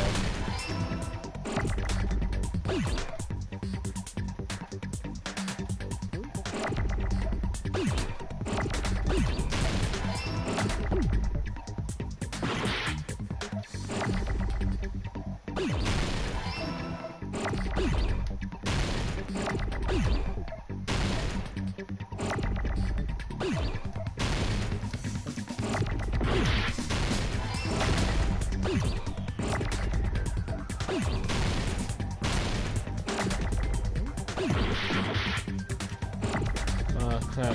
Speaker 2: Crap,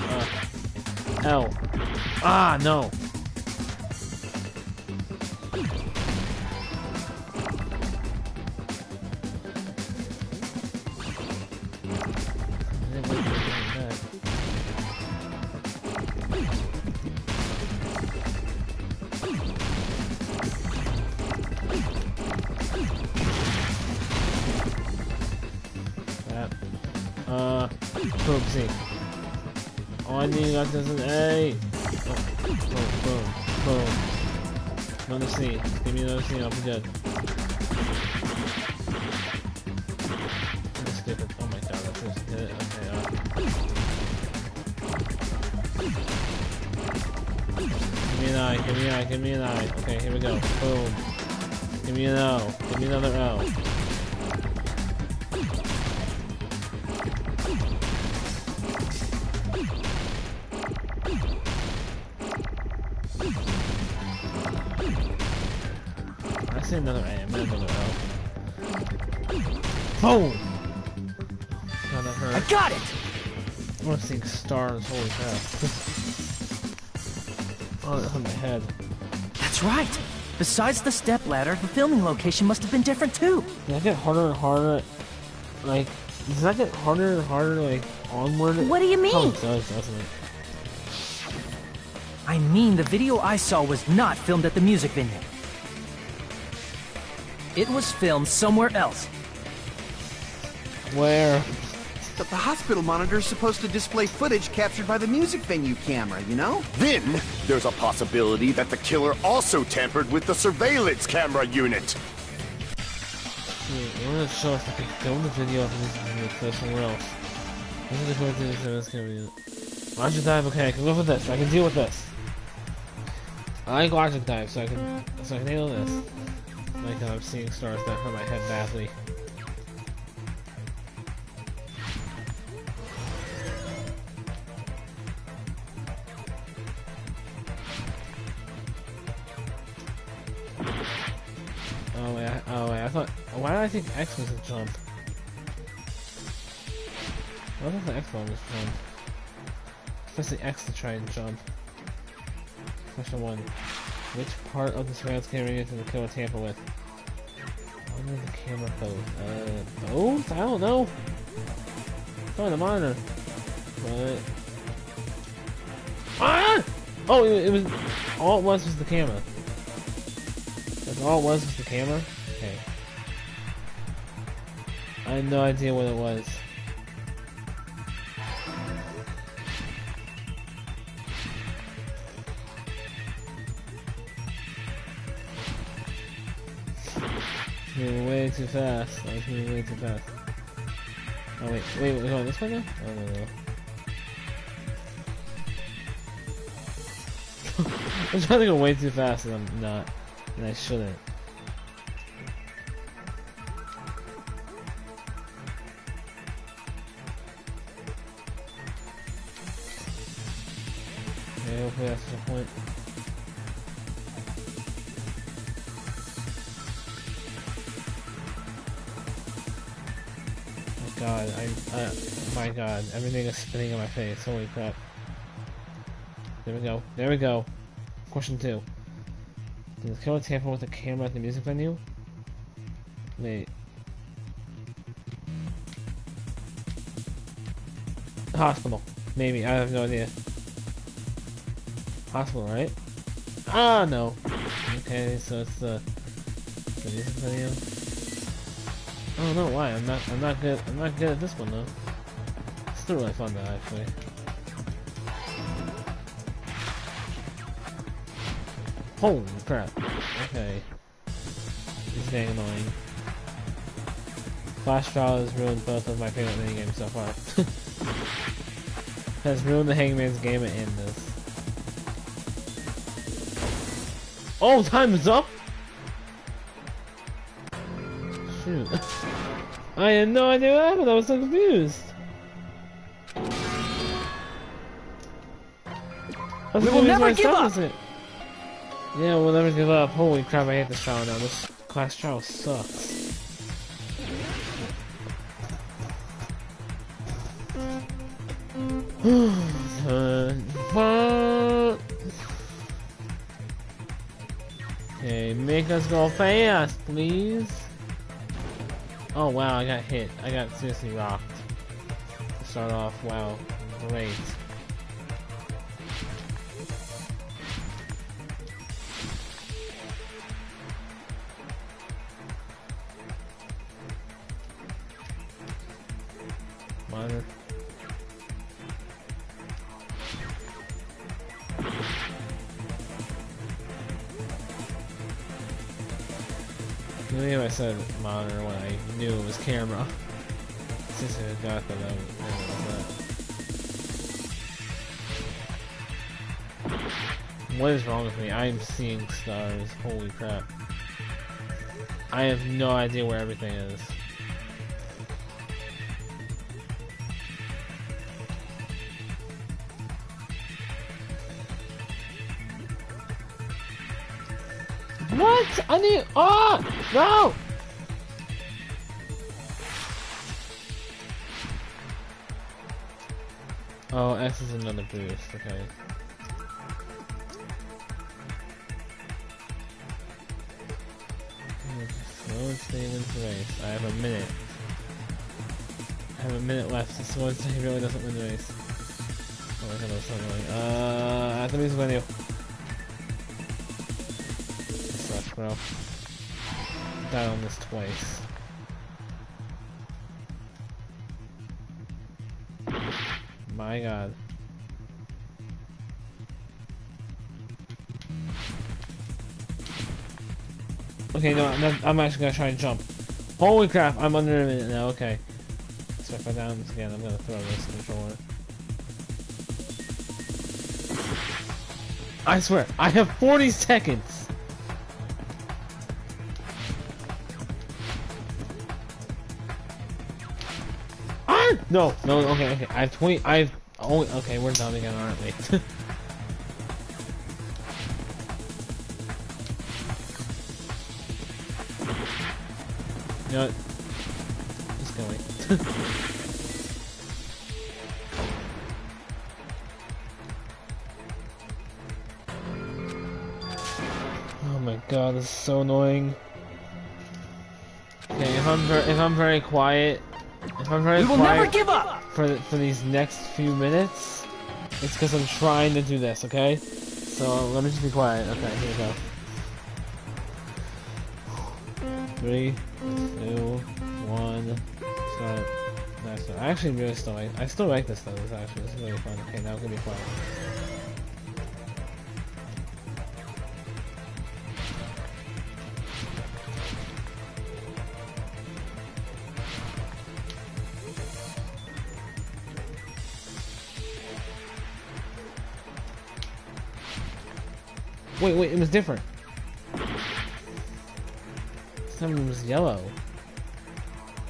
Speaker 2: L. Ah, no. Oopsie. All I need left is an A. Oh, boom, boom, boom. Another C. Give me another C, I'll be good. That's stupid. Oh my god, that's just did it. Okay, give me an I, give me an I, give me an I. Okay, here we go. Boom. Give me an O. Give me another L. Another A, another L. Boom! God, that hurt.
Speaker 6: I got it!
Speaker 2: I want to see stars, holy crap. Oh, that hit my head.
Speaker 6: That's right! Besides the step ladder, the filming location must have been different too!
Speaker 2: Did that get harder and harder? Like, does that get harder and harder, like, onward?
Speaker 4: What do you mean?
Speaker 2: Oh, it does, doesn't it?
Speaker 6: I mean, the video I saw was not filmed at the music venue. It was filmed somewhere else.
Speaker 2: Where?
Speaker 3: But the hospital monitor is supposed to display footage captured by the music venue camera, you know?
Speaker 9: Then, there's a possibility that the killer also tampered with the surveillance camera unit.
Speaker 2: I'm gonna show if I can film the video of this video somewhere else. This is the first thing that's gonna be. Logic dive, okay, I can live with this. I can deal with this. I like logic dive, so I can handle this. Like I'm seeing stars that hurt my head badly. Oh wait, I thought, why did I think X was a jump? Why did the X one was jump? Especially X to try and jump. Question 1. Which part of the surveillance camera unit did the killer tamper with? Under the camera both. Both? I don't know. Oh, the monitor. But... Ah! Oh, it was... All it was the camera. That's all it was the camera? Okay. I had no idea what it was. Moving way too fast. I was moving way too fast. Oh wait, we're going this way now? Oh no. I'm trying to go way too fast and I'm not. And I shouldn't. Okay, hopefully that's the point. God, my God, everything is spinning in my face. Holy crap. There we go. There we go. Question 2. Did the killer tamper with the camera at the music venue? Wait. Hospital. Maybe. I have no idea. Hospital, right? Ah, no. Okay, so it's the music venue. I don't know why. I'm not good at this one though. It's still really fun though, actually. Holy crap. Okay. This is getting annoying. Flash Trial has ruined both of my favorite minigames so far. Has ruined the Hangman's game and this. Oh, time is up! Shoot. I had no idea what happened, I was so confused.
Speaker 6: We will never give up!
Speaker 2: Yeah, we'll never give up. Holy crap, I hate this trial now. This class trial sucks. Okay, make us go fast, please. Oh wow, I got hit. I got seriously rocked. To start off, wow. Great. Monitor. Maybe I said monitor when I knew it was camera. Since I got that, I What is wrong with me? I'm seeing stars. Holy crap. I have no idea where everything is. What? I need. Oh! No! Oh, X is another boost. Okay. Slow and stay in this race. I have a minute. I have a minute left. So slow and stay really doesn't win the race. Oh my god, that was so annoying. At the music venue. Bro. Died on this twice. My god. Okay, no, I'm actually gonna try and jump. Holy crap, I'm under a minute now, okay. So if I down this again, I'm gonna throw this controller. I swear, I have 40 seconds! No, okay. I have 20. Okay, we're done again, aren't we? You know what? Just go wait. Oh my god, this is so annoying. Okay, if I'm very quiet. If I'm very quiet for these next few minutes, it's because I'm trying to do this, okay? So let me just be quiet. Okay, here we go. 3, 2, 1, start. Nice. I actually really still like. I still like this though. This is really fun. Okay, now I'm gonna be quiet. Wait, it was different. This time it was yellow.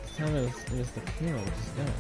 Speaker 2: This time it was the camera, which is yellow.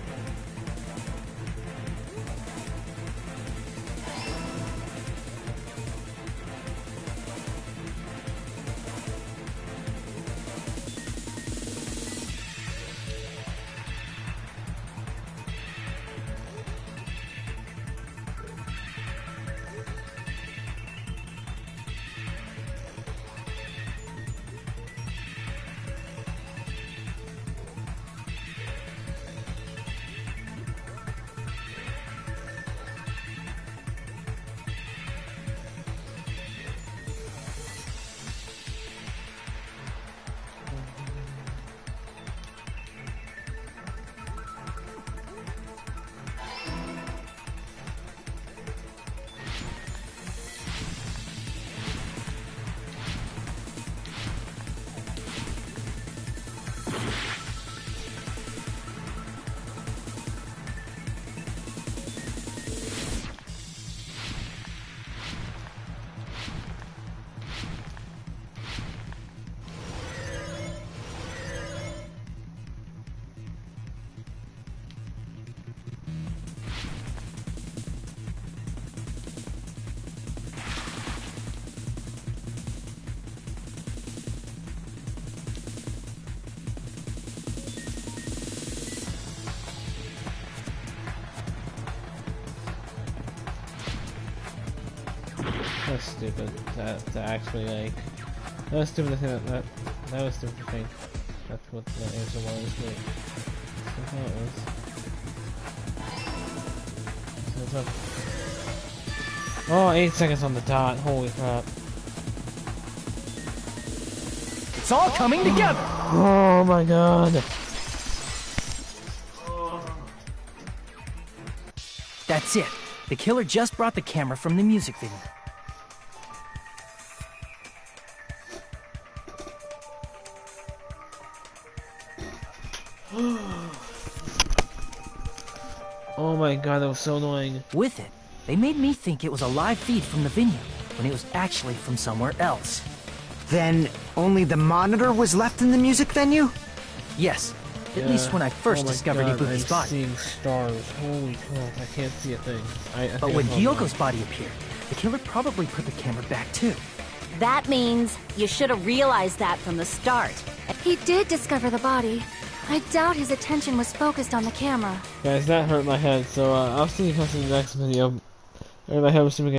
Speaker 2: That's stupid. To actually like. That was stupid to think that was stupid to think. That's what the answer was. Wait. That's how it was. So it's up. Oh, 8 seconds on the dot. Holy crap.
Speaker 6: It's all coming together!
Speaker 2: Oh my god.
Speaker 6: That's it. The killer just brought the camera from the music video.
Speaker 2: Oh my god, that was so annoying.
Speaker 6: With it, they made me think it was a live feed from the venue, when it was actually from somewhere else.
Speaker 8: Then only the monitor was left in the music venue?
Speaker 6: Yes, at least when I first discovered Ibuki's body.
Speaker 2: I'm seeing stars. Holy crap, I can't see a thing.
Speaker 6: But when Hyoko's body appeared, the killer probably put the camera back too.
Speaker 4: That means you should have realized that from the start.
Speaker 10: He did discover the body. I doubt his attention was focused on the camera.
Speaker 2: Guys, that hurt my head, so I'll see you guys in the next video. Or my head was